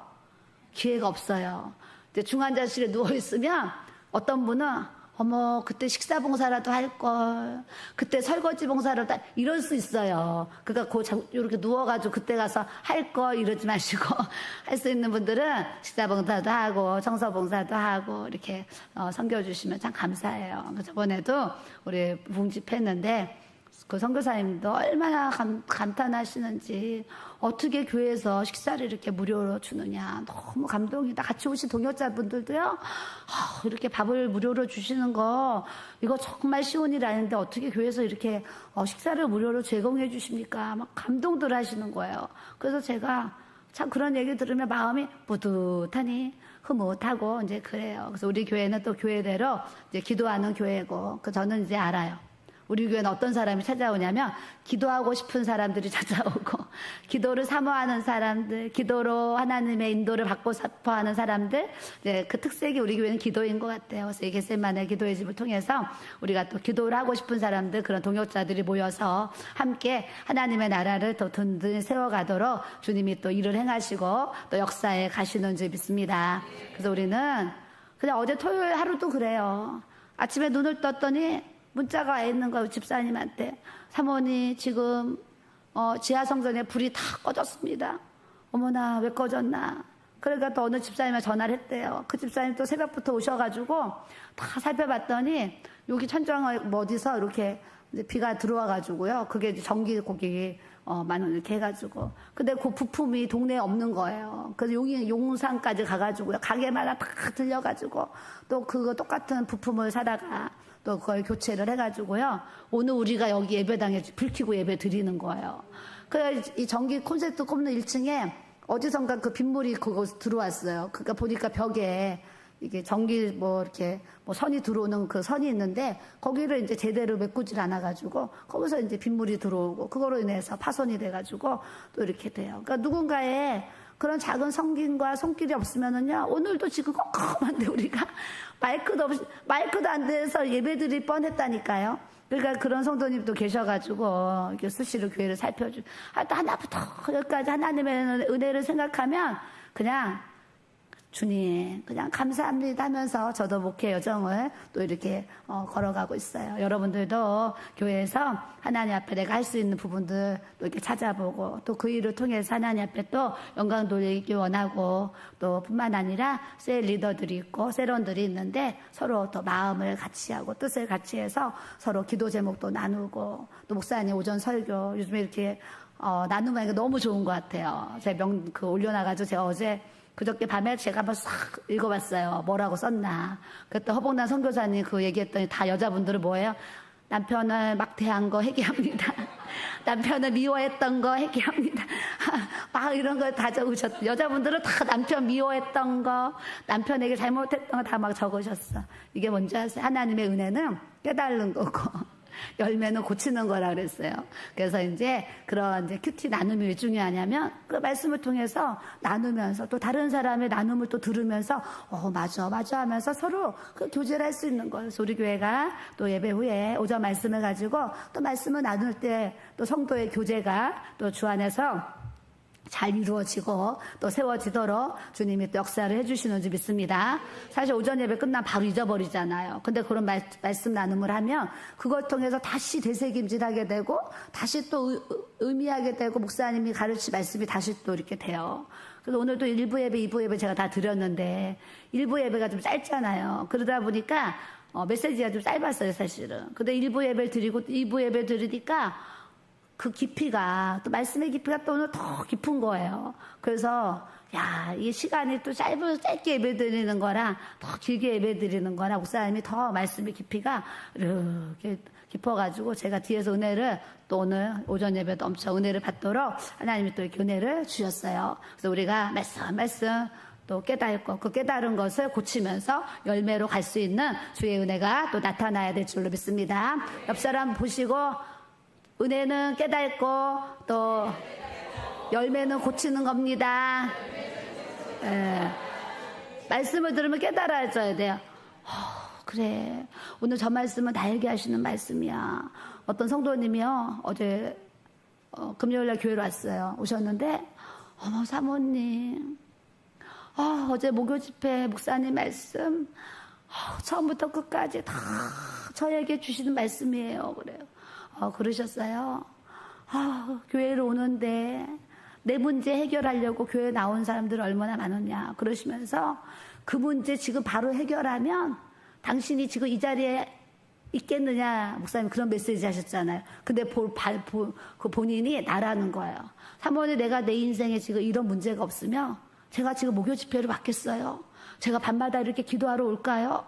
기회가 없어요. 이제 중환자실에 누워 있으면 어떤 분은 어머, 그때 식사 봉사라도 할 걸. 그때 설거지 봉사라도 이럴 수 있어요. 그러니까 이렇게 누워가지고 그때 가서 할 걸 이러지 마시고 할 수 있는 분들은 식사 봉사도 하고 청소 봉사도 하고 이렇게 섬겨주시면 참 감사해요. 저번에도 우리 붕집했는데 그 선교사님도 얼마나 감탄하시는지 어떻게 교회에서 식사를 이렇게 무료로 주느냐 너무 감동이다. 같이 오신 동역자분들도요 이렇게 밥을 무료로 주시는 거 이거 정말 쉬운 일 아닌데 어떻게 교회에서 이렇게 식사를 무료로 제공해 주십니까? 막 감동들 하시는 거예요. 그래서 제가 참 그런 얘기 들으면 마음이 뿌듯하니 흐뭇하고 이제 그래요. 그래서 우리 교회는 또 교회대로 이제 기도하는 교회고 저는 이제 알아요. 우리 교회는 어떤 사람이 찾아오냐면 기도하고 싶은 사람들이 찾아오고 기도를 사모하는 사람들, 기도로 하나님의 인도를 받고 싶어하는 사람들, 이제 그 특색이 우리 교회는 기도인 것 같아요. 그래서 이 겟세마네 기도의 집을 통해서 우리가 또 기도를 하고 싶은 사람들, 그런 동역자들이 모여서 함께 하나님의 나라를 더 든든히 세워가도록 주님이 또 일을 행하시고 또 역사에 가시는 줄 믿습니다. 그래서 우리는 그냥 어제 토요일 하루도 그래요. 아침에 눈을 떴더니 문자가 와 있는 거예요. 집사님한테. 사모님 지금 지하성전에 불이 다 꺼졌습니다. 어머나 왜 꺼졌나. 그러니까 또 어느 집사님한테 전화를 했대요. 그 집사님 또 새벽부터 오셔가지고 다 살펴봤더니 여기 천정에 어디서 이렇게 이제 비가 들어와가지고요. 그게 이제 전기 고객이 만원 이렇게 해가지고. 근데 그 부품이 동네에 없는 거예요. 그래서 용산까지 가가지고요. 가게마다 다 들려가지고 또 그거 똑같은 부품을 사다가 또 그걸 교체를 해가지고요. 오늘 우리가 여기 예배당에 불 켜고 예배 드리는 거예요. 그래서 이 전기 콘센트 꼽는 1층에 어디선가 그 빗물이 그거 들어왔어요. 그러니까 보니까 벽에 이게 전기 이렇게 선이 들어오는 그 선이 있는데 거기를 이제 제대로 메꾸질 않아가지고 거기서 이제 빗물이 들어오고 그거로 인해서 파손이 돼가지고 또 이렇게 돼요. 그러니까 누군가의 그런 작은 성김과 손길이 없으면은요, 오늘도 지금 컴컴한데 우리가 마이크도 안 돼서 예배 드릴 뻔 했다니까요. 그러니까 그런 성도님도 계셔가지고, 이렇게 수시로 교회를 하나부터 여기까지 하나님의 은혜를 생각하면 그냥 주님, 그냥 감사합니다 하면서 저도 목회 여정을 또 이렇게 걸어가고 있어요. 여러분들도 교회에서 하나님 앞에 내가 할 수 있는 부분들 또 이렇게 찾아보고 또 그 일을 통해서 하나님 앞에 또 영광 돌리기 원하고 또 뿐만 아니라 셀 리더들이 있고 셀원들이 있는데 서로 또 마음을 같이 하고 뜻을 같이 해서 서로 기도 제목도 나누고 또 목사님 오전 설교 요즘에 이렇게 나누면 이게 너무 좋은 것 같아요. 제가 올려놔가지고 제가 어제 그저께 밤에 제가 한번 싹 읽어봤어요. 뭐라고 썼나. 그때 허봉란 선교사님 그 얘기했더니 다 여자분들은 뭐예요? 남편을 막대한 거 회개합니다. 남편을 미워했던 거 회개합니다. 막 이런 걸 다 적으셨어요. 여자분들은 다 남편 미워했던 거, 남편에게 잘못했던 거 다 막 적으셨어. 이게 뭔지 아세요? 하나님의 은혜는 깨달는 거고 열매는 고치는 거라 그랬어요. 그래서 이제 그런 이제 큐티 나눔이 왜 중요하냐면 그 말씀을 통해서 나누면서 또 다른 사람의 나눔을 또 들으면서 맞아 하면서 서로 그 교제를 할 수 있는 거예요. 그래서 우리 교회가 또 예배 후에 오전 말씀을 가지고 또 말씀을 나눌 때 또 성도의 교제가 또 주 안에서 잘 이루어지고 또 세워지도록 주님이 또 역사를 해주시는 줄 믿습니다. 사실 오전 예배 끝나면 바로 잊어버리잖아요. 근데 그런 말씀 나눔을 하면 그걸 통해서 다시 되새김질하게 되고 다시 또 의미하게 되고 목사님이 가르친 말씀이 다시 또 이렇게 돼요. 그래서 오늘도 1부 예배, 2부 예배 제가 다 드렸는데 1부 예배가 좀 짧잖아요. 그러다 보니까 메시지가 좀 짧았어요, 사실은. 근데 1부 예배를 드리고 2부 예배 드리니까 그 깊이가 또 말씀의 깊이가 또 오늘 더 깊은 거예요. 그래서 이 시간이 또 짧게 예배 드리는 거랑 더 길게 예배 드리는 거랑 목사님이 더 말씀의 깊이가 이렇게 깊어가지고 제가 뒤에서 은혜를 또 오늘 오전 예배도 엄청 은혜를 받도록 하나님이 또 이렇게 은혜를 주셨어요. 그래서 우리가 말씀 또 깨닫고 그 깨달은 것을 고치면서 열매로 갈 수 있는 주의 은혜가 또 나타나야 될 줄로 믿습니다. 옆 사람 보시고 은혜는 깨닫고 또 열매는 고치는 겁니다. 말씀을 들으면 깨달아져야 돼요. 그래, 오늘 저 말씀은 나에게 하시는 말씀이야. 어떤 성도님이요 어제 금요일날 교회로 왔어요. 오셨는데 어머 사모님 어제 목요 집회 목사님 말씀 처음부터 끝까지 다 저에게 주시는 말씀이에요. 그래요. 그러셨어요. 교회를 오는데 내 문제 해결하려고 교회 나온 사람들 얼마나 많으냐. 그러시면서 그 문제 지금 바로 해결하면 당신이 지금 이 자리에 있겠느냐. 목사님 그런 메시지 하셨잖아요. 근데 그 본인이 나라는 거예요. 사모님, 내가 내 인생에 지금 이런 문제가 없으면 제가 지금 목요 집회를 받겠어요. 제가 밤마다 이렇게 기도하러 올까요?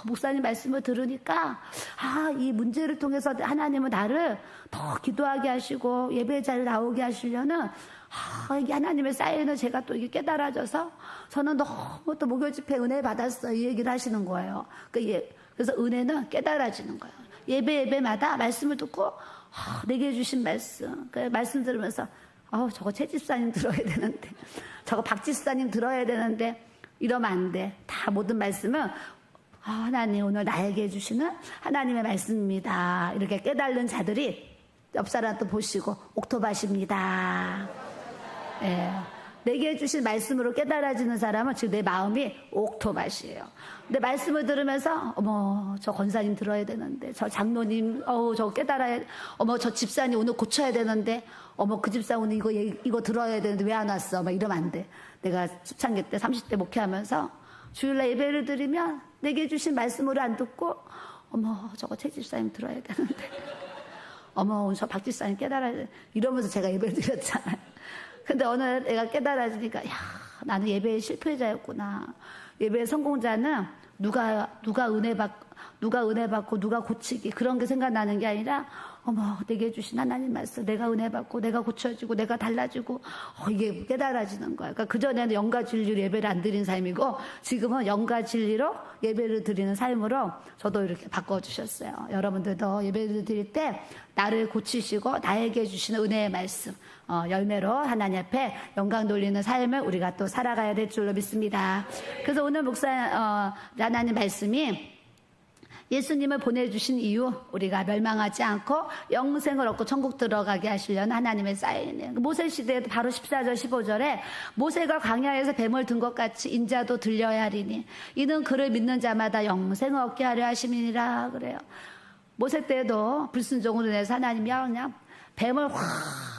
목사님 말씀을 들으니까 이 문제를 통해서 하나님은 나를 더 기도하게 하시고 예배 자리에 나오게 하시려는 이게 하나님의 사인을 제가 또 이게 깨달아져서 저는 너무 또 목요 집회 은혜 받았어요. 이 얘기를 하시는 거예요. 그래서 은혜는 깨달아지는 거예요. 예배마다 말씀을 듣고 내게 주신 말씀, 그 말씀 들으면서 저거 최 집사님 들어야 되는데, 저거 박 집사님 들어야 되는데 이러면 안 돼. 다 모든 말씀은 하나님 오늘 나에게 주시는 하나님의 말씀입니다. 이렇게 깨달는 자들이 옆 사람 또 보시고 옥토밭입니다. 예. 내게 주신 말씀으로 깨달아지는 사람은 지금 내 마음이 옥토밭이에요. 근데 말씀을 들으면서 저 권사님 들어야 되는데, 저 장로님 저 깨달아야, 저 집사님 오늘 고쳐야 되는데, 그 집사 오늘 이거 들어야 되는데 왜 안 왔어? 이러면 안 돼. 내가 초창기 때 30대 목회하면서 주일날 예배를 드리면 내게 주신 말씀으로 안 듣고 저거 최 집사님 들어야 되는데, 오늘 저 박 집사님 깨달아야 돼. 이러면서 제가 예배를 드렸잖아요. 근데 어느 날 내가 깨달아지니까 나는 예배의 실패자였구나. 예배의 성공자는 누가 은혜 받고 누가 고치기 그런 게 생각나는 게 아니라 내게 주신 하나님 말씀, 내가 은혜 받고 내가 고쳐지고 내가 달라지고 이게 깨달아지는 거야. 그러니까 그전에는 영과 진리로 예배를 안 드린 삶이고 지금은 영과 진리로 예배를 드리는 삶으로 저도 이렇게 바꿔주셨어요. 여러분들도 예배를 드릴 때 나를 고치시고 나에게 주시는 은혜의 말씀 열매로 하나님 앞에 영광 돌리는 삶을 우리가 또 살아가야 될 줄로 믿습니다. 그래서 오늘 하나님 말씀이 예수님을 보내주신 이유, 우리가 멸망하지 않고 영생을 얻고 천국 들어가게 하시려는 하나님의 사인이에요. 모세 시대에도 바로 14절 15절에 모세가 광야에서 뱀을 든 것 같이 인자도 들려야 하리니 이는 그를 믿는 자마다 영생을 얻게 하려 하심이니라. 그래요. 모세 때도 불순종으로 인해서 하나님이 그냥 뱀을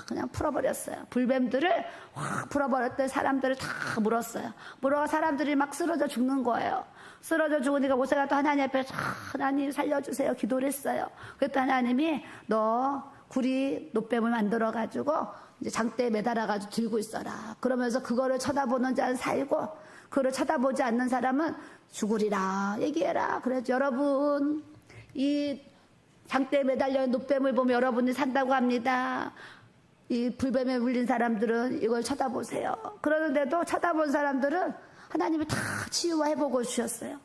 그냥 풀어버렸어요. 불뱀들을 확 풀어버렸더니 사람들을 다 물었어요. 물어 사람들이 막 쓰러져 죽는 거예요. 쓰러져 죽으니까 모세가 또 하나님 앞에 하나님 살려주세요 기도를 했어요. 그랬더니 하나님이 너 구리 노뱀을 만들어가지고 이제 장대에 매달아가지고 들고 있어라. 그러면서 그거를 쳐다보는 자는 살고 그거를 쳐다보지 않는 사람은 죽으리라 얘기해라. 그래서 여러분 이 장대에 매달려 있는 노뱀을 보면 여러분이 산다고 합니다. 이 불뱀에 물린 사람들은 이걸 쳐다보세요. 그러는데도 쳐다본 사람들은 하나님이 다 치유와 회복을 주셨어요.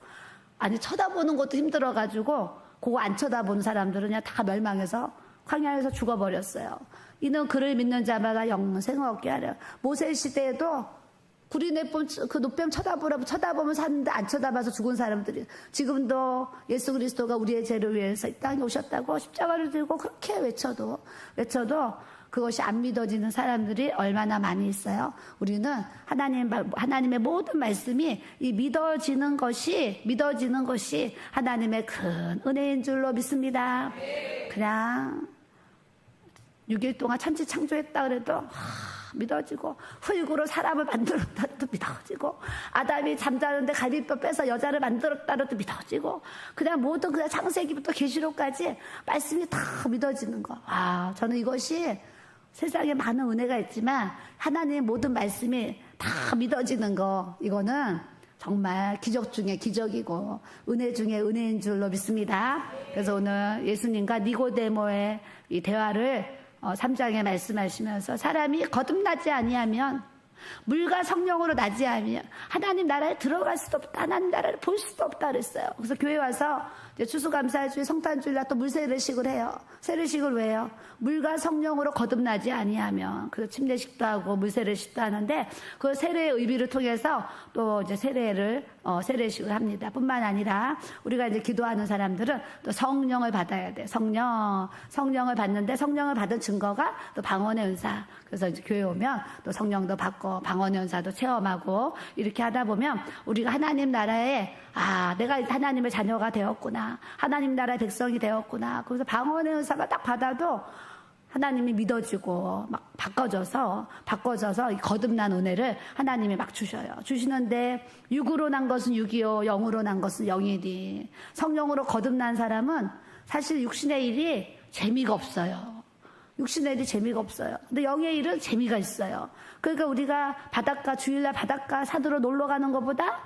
아니 쳐다보는 것도 힘들어가지고 그거 안 쳐다보는 사람들은 그냥 다 멸망해서 광야에서 죽어버렸어요. 이는 그를 믿는 자마다 영생을 얻게 하려. 모세 시대에도 구리 그 노뱀 쳐다보면 사는데 안 쳐다봐서 죽은 사람들이 지금도 예수 그리스도가 우리의 죄를 위해서 이 땅에 오셨다고 십자가를 들고 그렇게 외쳐도 그것이 안 믿어지는 사람들이 얼마나 많이 있어요. 우리는 하나님의 모든 말씀이 이 믿어지는 것이 하나님의 큰 은혜인 줄로 믿습니다. 그냥 6일 동안 천지 창조했다 그래도 믿어지고, 흙으로 사람을 만들었다 해도 믿어지고, 아담이 잠자는데 갈비뼈 빼서 여자를 만들었다 해도 믿어지고, 그냥 모든 그냥 창세기부터 계시록까지 말씀이 다 믿어지는 거. 저는 이것이 세상에 많은 은혜가 있지만 하나님의 모든 말씀이 다 믿어지는 거, 이거는 정말 기적 중에 기적이고 은혜 중에 은혜인 줄로 믿습니다. 그래서 오늘 예수님과 니고데모의 이 대화를 3장에 말씀하시면서 사람이 거듭나지 아니하면, 물과 성령으로 나지 않으면 하나님 나라에 들어갈 수도 없다, 하나님 나라를 볼 수도 없다 그랬어요. 그래서 교회 와서 이제 추수감사주일, 성탄주일날 또 물세례식을 해요. 세례식을 왜 해요? 물과 성령으로 거듭나지 아니하면. 그래서 침례식도 하고 물세례식도 하는데 그 세례의 의미를 통해서 또 이제 세례식을 합니다. 뿐만 아니라 우리가 이제 기도하는 사람들은 또 성령을 받아야 돼. 성령을 받는데 성령을 받은 증거가 또 방언의 은사. 그래서 이제 교회 오면 또 성령도 받고 방언의 은사도 체험하고 이렇게 하다 보면 우리가 하나님 나라에 내가 하나님의 자녀가 되었구나. 하나님 나라의 백성이 되었구나. 그래서 방언의 은사가 딱 받아도 하나님이 믿어지고 막 바꿔져서 이 거듭난 은혜를 하나님이 막 주셔요. 주시는데 육으로 난 것은 육이요 영으로 난 것은 영이니. 성령으로 거듭난 사람은 사실 육신의 일이 재미가 없어요. 육신의 일이 재미가 없어요. 근데 영의 일은 재미가 있어요. 그러니까 우리가 주일날 바닷가 산으로 놀러 가는 것보다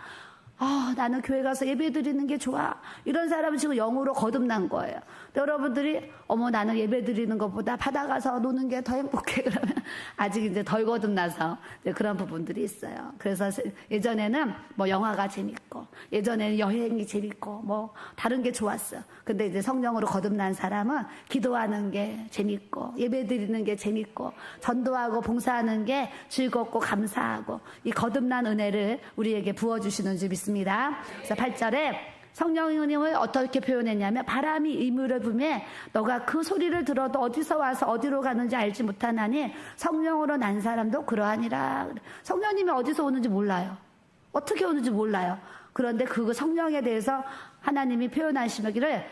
나는 교회 가서 예배 드리는 게 좋아. 이런 사람은 지금 영으로 거듭난 거예요. 근데 여러분들이 나는 예배 드리는 것보다 바다 가서 노는 게 더 행복해. 그러면 아직 이제 덜 거듭나서 이제 그런 부분들이 있어요. 그래서 예전에는 영화가 재밌고 예전에는 여행이 재밌고 다른 게 좋았어. 근데 이제 성령으로 거듭난 사람은 기도하는 게 재밌고 예배 드리는 게 재밌고 전도하고 봉사하는 게 즐겁고 감사하고 이 거듭난 은혜를 우리에게 부어주시는 줄 믿습니다. 그래서 8절에 성령님을 어떻게 표현했냐면 바람이 이물을 부매 너가 그 소리를 들어도 어디서 와서 어디로 가는지 알지 못하나니 성령으로 난 사람도 그러하니라. 성령님이 어디서 오는지 몰라요. 어떻게 오는지 몰라요. 그런데 그 성령에 대해서 하나님이 표현하시기를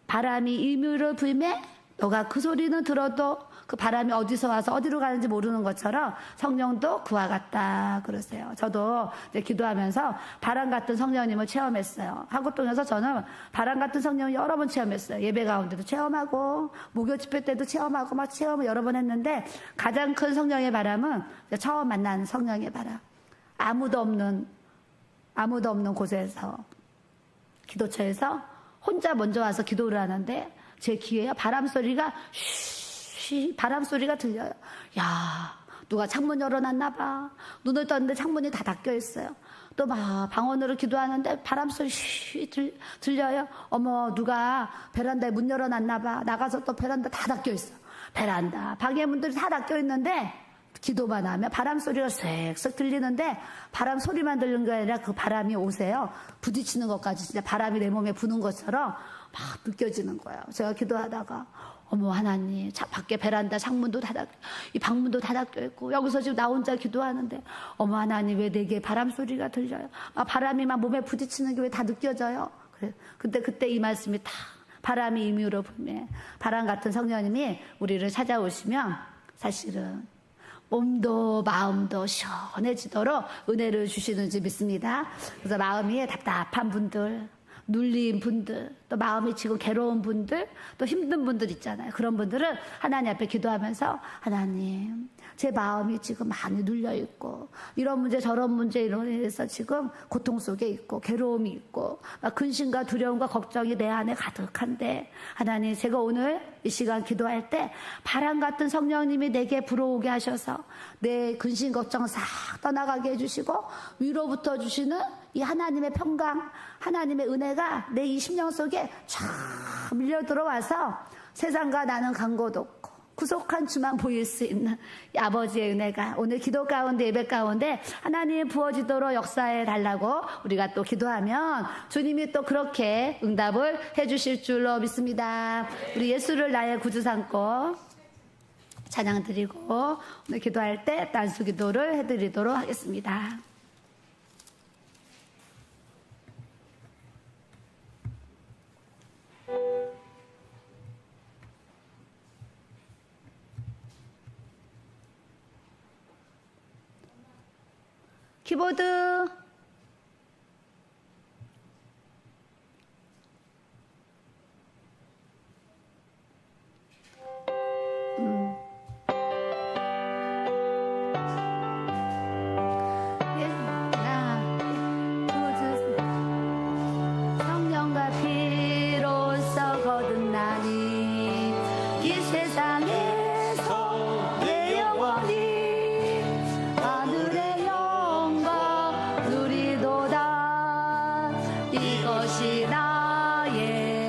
바람이 이물을 불매 너가 그 소리는 들어도 그 바람이 어디서 와서 어디로 가는지 모르는 것처럼 성령도 그와 같다 그러세요. 저도 이제 기도하면서 바람 같은 성령님을 체험했어요. 한국동에서 저는 바람 같은 성령을 여러 번 체험했어요. 예배 가운데도 체험하고 목요 집회 때도 체험하고 막 체험을 여러 번 했는데 가장 큰 성령의 바람은 처음 만난 성령의 바람. 아무도 없는 곳에서 기도처에서 혼자 먼저 와서 기도를 하는데 제 귀에 바람 소리가 바람 소리가 들려요. 누가 창문 열어놨나 봐. 눈을 떴는데 창문이 다 닫혀 있어요. 또 막 방언으로 기도하는데 바람 소리 들려요. 누가 베란다에 문 열어놨나 봐. 나가서 또 베란다 다 닫혀 있어. 베란다 방해 문들이 다 닫혀 있는데 기도만 하면 바람 소리가 쌕쌕 들리는데 바람 소리만 들리는 게 아니라 그 바람이 오세요. 부딪히는 것까지 진짜 바람이 내 몸에 부는 것처럼 막 느껴지는 거예요. 제가 기도하다가 하나님 밖에 베란다 창문도 이 방문도 다 닫혀 있고 여기서 지금 나 혼자 기도하는데 하나님 왜 내게 바람 소리가 들려요. 바람이 막 몸에 부딪히는 게 왜 다 느껴져요. 그때 이 말씀이 다 바람이 임의로 불매 바람 같은 성령님이 우리를 찾아오시면 사실은 몸도 마음도 시원해지도록 은혜를 주시는 줄 믿습니다. 그래서 마음이 답답한 분들, 눌린 분들, 또 마음이 지금 괴로운 분들, 또 힘든 분들 있잖아요. 그런 분들은 하나님 앞에 기도하면서 하나님, 제 마음이 지금 많이 눌려있고 이런 문제 저런 문제로 인해서 지금 고통 속에 있고 괴로움이 있고 근심과 두려움과 걱정이 내 안에 가득한데 하나님 제가 오늘 이 시간 기도할 때 바람 같은 성령님이 내게 불어오게 하셔서 내 근심 걱정 싹 떠나가게 해주시고 위로부터 주시는 이 하나님의 평강 하나님의 은혜가 내 이 심령 속에 쫙 밀려 들어와서 세상과 나는 간 곳 없고 구속한 주만 보일 수 있는 이 아버지의 은혜가 오늘 기도 가운데 예배 가운데 하나님 부어지도록 역사해 달라고 우리가 또 기도하면 주님이 또 그렇게 응답을 해주실 줄로 믿습니다. 우리 예수를 나의 구주 삼고 찬양 드리고 오늘 기도할 때 단수 기도를 해드리도록 하겠습니다. 키보드 성령과 피로써 거듭나니 이 세상에서 내 영혼이 하늘의 영광 누리도다. 이것이 나의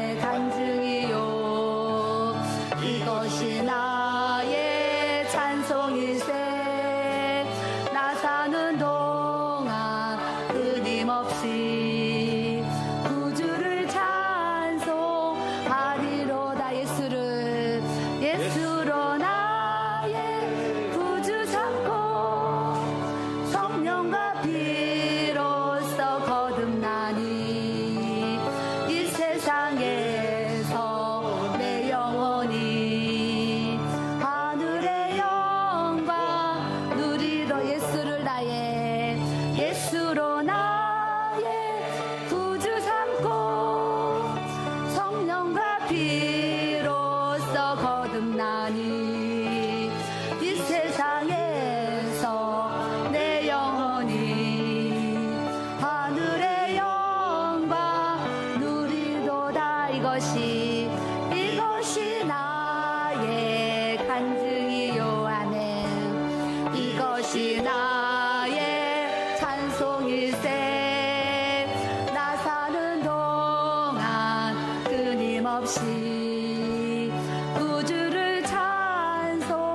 끊임없이 구주를 찬송하리로다.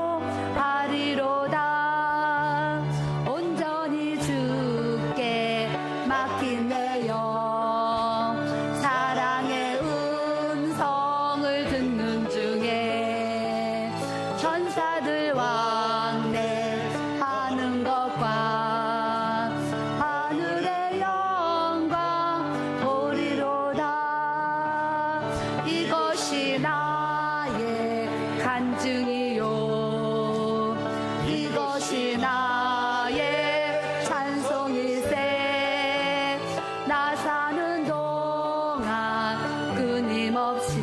온전히 주께 맡긴 내 영, 사랑의 음성을 듣는 중에 천사들 왕래하는 것과 하늘의 영광 보리로다. 이것이 나의 간증이요, 이것이 나의 찬송일세. 나 사는 동안 끊임없이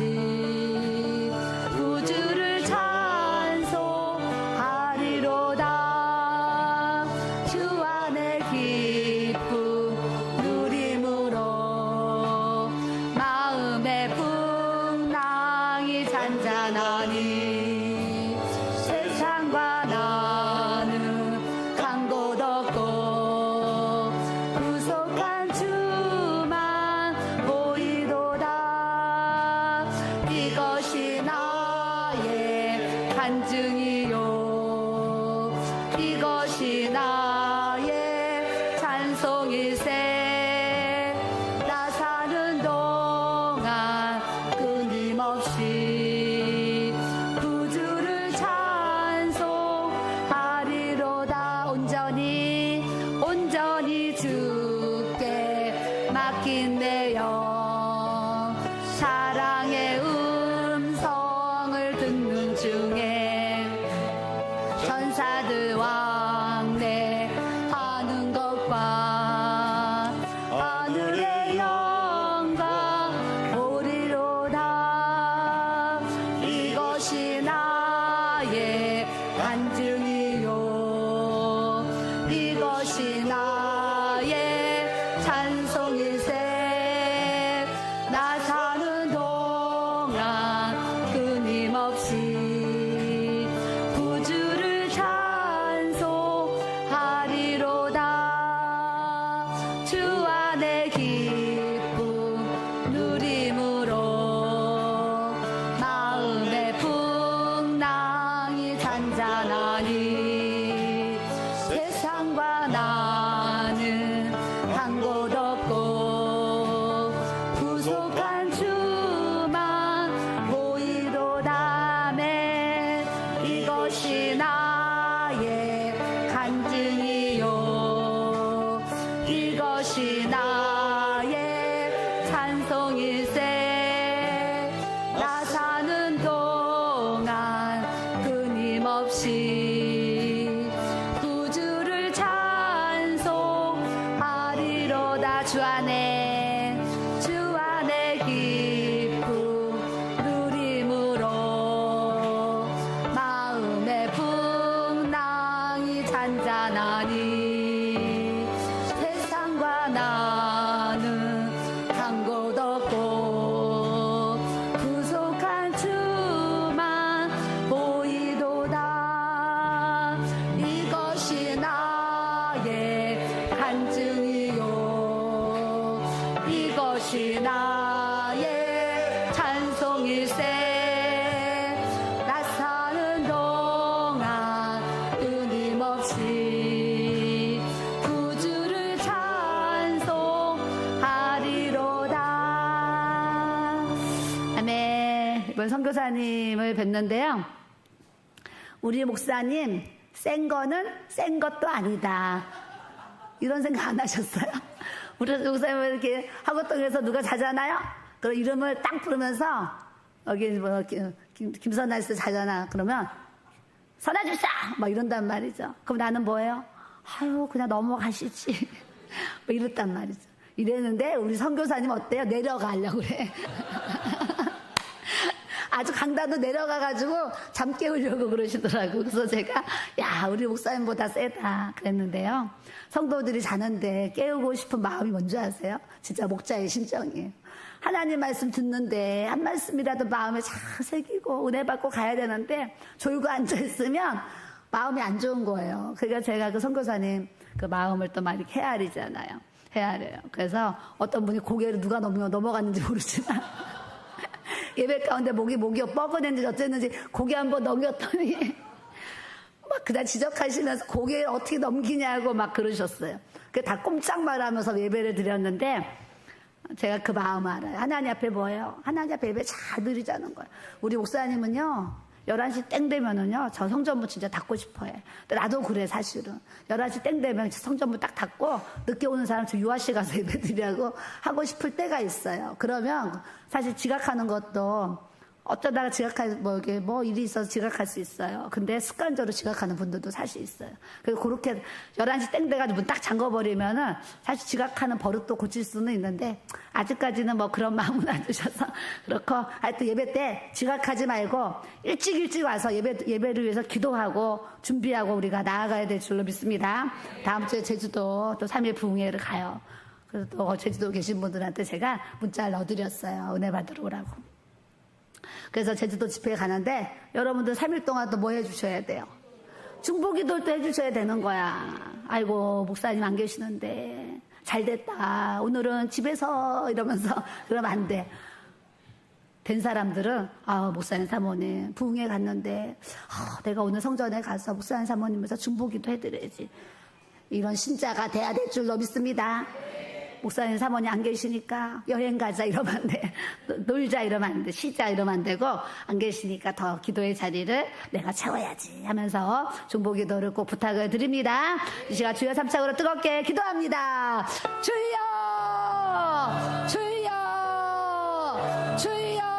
구주를 찬송하리로다. 주 안에 기쁨 누림으로 마음의 풍랑이 잔잔하니 세상과 나는 간 곳 없고 구속한 주만 보이도다. 이것이 나의 간증이요, 이것이 나의 찬송일세. 나 사는 동안 끊임없이 구주를 찬송하리로다. 온전히 주께 맡긴 내 영, 사랑의 음성을 듣는 중에 천사들 왕래하는 것과 하늘의 영광 보리로다. 이것이 나의 간증이요, 이것이 나의 찬송일세. 나 사는 동안 끊임없이 구주를 찬송하리로다. 주 안에 기쁨 누림으로 마음의 풍랑이 잔잔하니 세상과 나는 간 곳 없고 구속한 주만 보이도다. 매 이것이 나의 간증이요, 이것이 나의 찬송일세. 나 사는 동안 끊임없이 구주를 찬송하리로다. 주 안에 기쁨 누림으로 마음의 풍랑이 잔잔하니 세상과 나는 간 곳 없고 구속한 주만 보이도다. 이것이 나의 간증이요, 이것이 나의 찬송일세. 나 사는 동안 끊임없이 구주를 찬송하리로다. 아멘. 이번 선교사님을 뵀는데요, 우리 목사님 센 거는 센 것도 아니다, 이런 생각 안 하셨어요? 우리 목사님을 이렇게 하고동에서 누가 자잖아요? 그럼 이름을 딱 부르면서 여기 뭐 김선아 씨 자잖아. 그러면 선아 주사 막 이런단 말이죠. 그럼 나는 뭐예요? 아유 그냥 넘어가시지 뭐 이랬단 말이죠. 이랬는데 우리 선교사님 어때요? 내려가려고 그래. 아주 강단도 내려가가지고 잠 깨우려고 그러시더라고. 그래서 제가 야 우리 목사님보다 세다 그랬는데요. 성도들이 자는데 깨우고 싶은 마음이 뭔지 아세요? 진짜 목자의 심정이에요. 하나님 말씀 듣는데 한 말씀이라도 마음에 잘 새기고 은혜 받고 가야 되는데 졸고 앉아있으면 마음이 안 좋은 거예요. 그러니까 제가 그 선교사님 그 마음을 또 많이 헤아리잖아요. 헤아려요. 그래서 어떤 분이 고개를 누가 넘어갔는지 모르지만 예배 가운데 목이 뻐근했는지 어쨌는지 고개 한번 넘겼더니 막 그냥 지적하시면서 고개를 어떻게 넘기냐고 막 그러셨어요. 그 다 꼼짝 말하면서 예배를 드렸는데 제가 그 마음을 알아요. 하나님 앞에 뭐예요? 하나님 앞에 예배 잘 드리자는 거예요. 우리 목사님은요 11시 땡 되면은요 저 성전문 진짜 닫고 싶어해. 나도 그래 사실은. 11시 땡 되면 성전문 딱 닫고 늦게 오는 사람 저 유아씨 가서 예배 드리라고 하고 싶을 때가 있어요. 그러면 사실 지각하는 것도 어쩌다가 뭐 일이 있어서 지각할 수 있어요. 근데 습관적으로 지각하는 분들도 사실 있어요. 그리고 그렇게 11시 땡 돼가지고 문 딱 잠궈버리면은 사실 지각하는 버릇도 고칠 수는 있는데 아직까지는 뭐 그런 마음은 안 드셔서 그렇고 하여튼 예배 때 지각하지 말고 일찍 와서 예배를 위해서 기도하고 준비하고 우리가 나아가야 될 줄로 믿습니다. 다음 주에 제주도 또 3일 부흥회를 가요. 그래서 또 제주도 계신 분들한테 제가 문자를 넣어드렸어요. 은혜 받으러 오라고. 그래서 제주도 집회에 가는데 여러분들 3일 동안 또 뭐 해주셔야 돼요? 중보기도를 또 해주셔야 되는 거야. 아이고 목사님 안 계시는데 잘됐다. 오늘은 집에서 이러면서 그러면 안 돼. 된 사람들은 목사님 사모님 부흥회 갔는데 내가 오늘 성전에 가서 목사님 사모님에서 중보기도 해드려야지. 이런 신자가 돼야 될 줄로 믿습니다. 목사님 사모님 안 계시니까 여행 가자 이러면 안 돼. 놀자 이러면 안 돼. 쉬자 이러면 안 되고 안 계시니까 더 기도의 자리를 내가 채워야지 하면서 중보기도를 꼭 부탁을 드립니다. 이 시간 주여 삼창으로 뜨겁게 기도합니다. 주여 주여 주여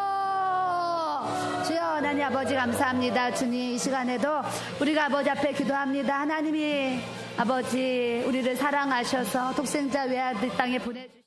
주여. 하나님 아버지 감사합니다. 주님 이 시간에도 우리가 아버지 앞에 기도합니다. 하나님이 아버지 우리를 사랑하셔서 독생자 외아들 땅에 보내주신